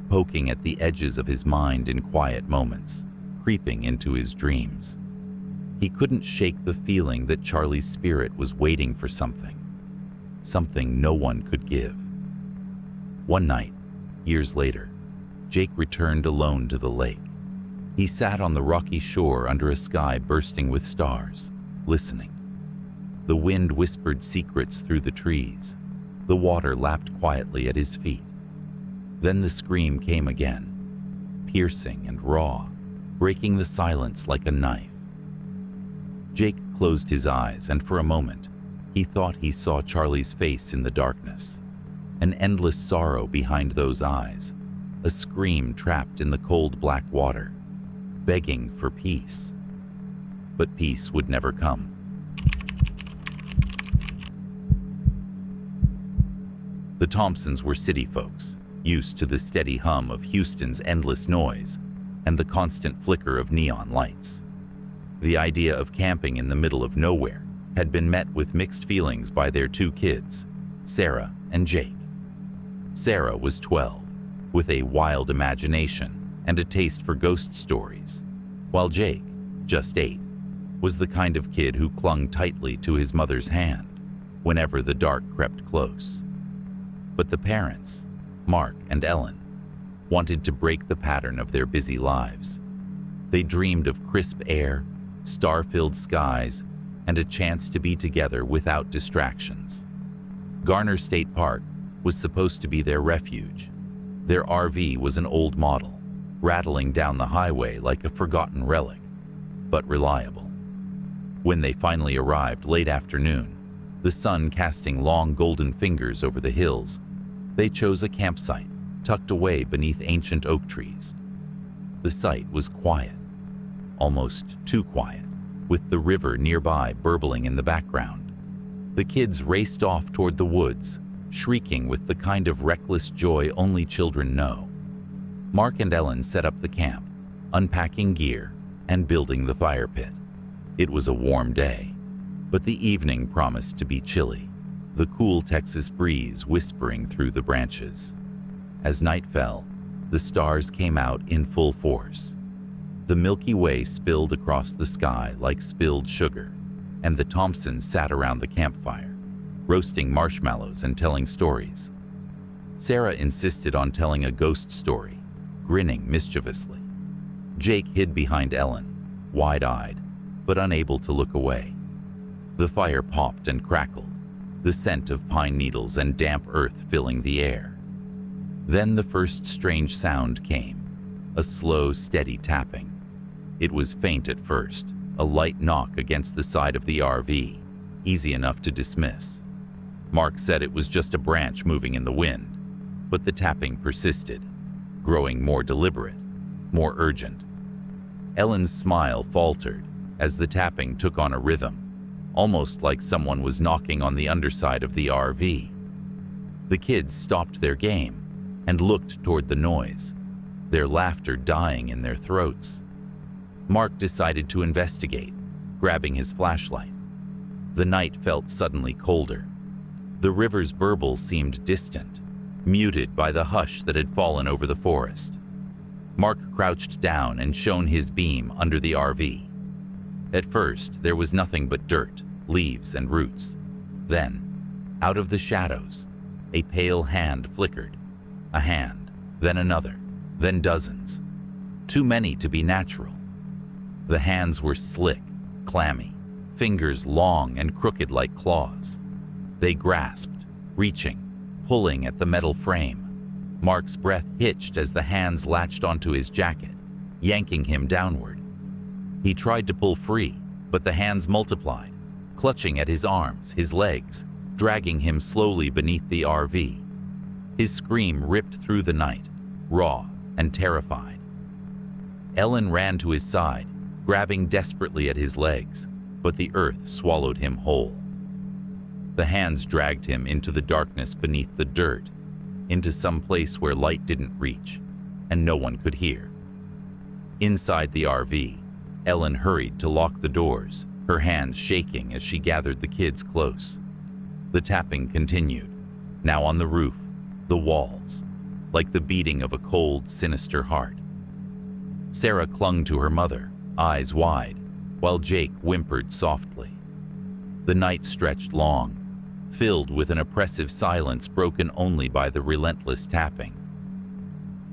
poking at the edges of his mind in quiet moments, creeping into his dreams. He couldn't shake the feeling that Charlie's spirit was waiting for something no one could give. One night, years later, Jake returned alone to the lake. He sat on the rocky shore under a sky bursting with stars, listening. The wind whispered secrets through the trees. The water lapped quietly at his feet. Then the scream came again, piercing and raw, breaking the silence like a knife. Jake closed his eyes, and for a moment, he thought he saw Charlie's face in the darkness. An endless sorrow behind those eyes, a scream trapped in the cold black water, begging for peace. But peace would never come. The Thompsons were city folks, used to the steady hum of Houston's endless noise and the constant flicker of neon lights. The idea of camping in the middle of nowhere had been met with mixed feelings by their two kids, Sarah and Jake. Sarah was 12, with a wild imagination and a taste for ghost stories, while Jake, just 8, was the kind of kid who clung tightly to his mother's hand whenever the dark crept close. But the parents, Mark and Ellen, wanted to break the pattern of their busy lives. They dreamed of crisp air, star-filled skies, and a chance to be together without distractions. Garner State Park was supposed to be their refuge. Their RV was an old model, rattling down the highway like a forgotten relic, but reliable. When they finally arrived late afternoon, the sun casting long golden fingers over the hills, they chose a campsite tucked away beneath ancient oak trees. The site was quiet, almost too quiet, with the river nearby burbling in the background. The kids raced off toward the woods, shrieking with the kind of reckless joy only children know. Mark and Ellen set up the camp, unpacking gear and building the fire pit. It was a warm day, but the evening promised to be chilly, the cool Texas breeze whispering through the branches. As night fell, the stars came out in full force. The Milky Way spilled across the sky like spilled sugar, and the Thompsons sat around the campfire, roasting marshmallows and telling stories. Sarah insisted on telling a ghost story, grinning mischievously. Jake hid behind Ellen, wide-eyed, but unable to look away. The fire popped and crackled, the scent of pine needles and damp earth filling the air. Then the first strange sound came, a slow, steady tapping. It was faint at first, a light knock against the side of the RV, easy enough to dismiss. Mark said it was just a branch moving in the wind, but the tapping persisted, growing more deliberate, more urgent. Ellen's smile faltered as the tapping took on a rhythm, almost like someone was knocking on the underside of the RV. The kids stopped their game and looked toward the noise, their laughter dying in their throats. Mark decided to investigate, grabbing his flashlight. The night felt suddenly colder. The river's burble seemed distant, muted by the hush that had fallen over the forest. Mark crouched down and shone his beam under the RV. At first, there was nothing but dirt, leaves, and roots. Then, out of the shadows, a pale hand flickered. A hand, then another, then dozens. Too many to be natural. The hands were slick, clammy, fingers long and crooked like claws. They grasped, reaching, pulling at the metal frame. Mark's breath hitched as the hands latched onto his jacket, yanking him downward. He tried to pull free, but the hands multiplied, clutching at his arms, his legs, dragging him slowly beneath the RV. His scream ripped through the night, raw and terrified. Ellen ran to his side, grabbing desperately at his legs. but the earth swallowed him whole. The hands dragged him into the darkness beneath the dirt, into some place where light didn't reach, and no one could hear. Inside the RV, Ellen hurried to lock the doors, her hands shaking as she gathered the kids close. The tapping continued, now on the roof, the walls, like the beating of a cold, sinister heart. Sarah clung to her mother, eyes wide, while Jake whimpered softly. The night stretched long, filled with an oppressive silence broken only by the relentless tapping.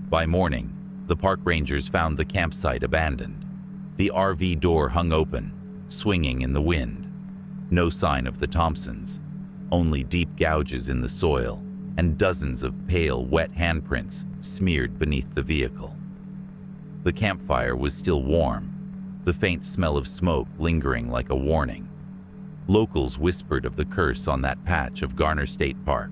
By morning, the park rangers found the campsite abandoned. The RV door hung open, swinging in the wind. No sign of the Thompsons, only deep gouges in the soil and dozens of pale, wet handprints smeared beneath the vehicle. The campfire was still warm, the faint smell of smoke lingering like a warning. Locals whispered of the curse on that patch of Garner State Park,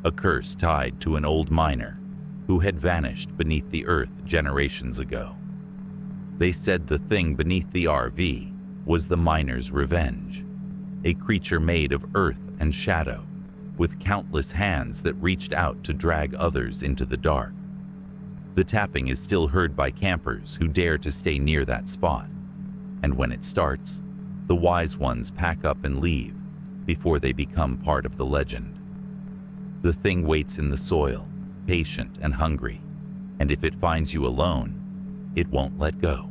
a curse tied to an old miner who had vanished beneath the earth generations ago. They said the thing beneath the RV was the miner's revenge, a creature made of earth and shadow, with countless hands that reached out to drag others into the dark. The tapping is still heard by campers who dare to stay near that spot, and when it starts, the wise ones pack up and leave before they become part of the legend. The thing waits in the soil, patient and hungry, and if it finds you alone, it won't let go.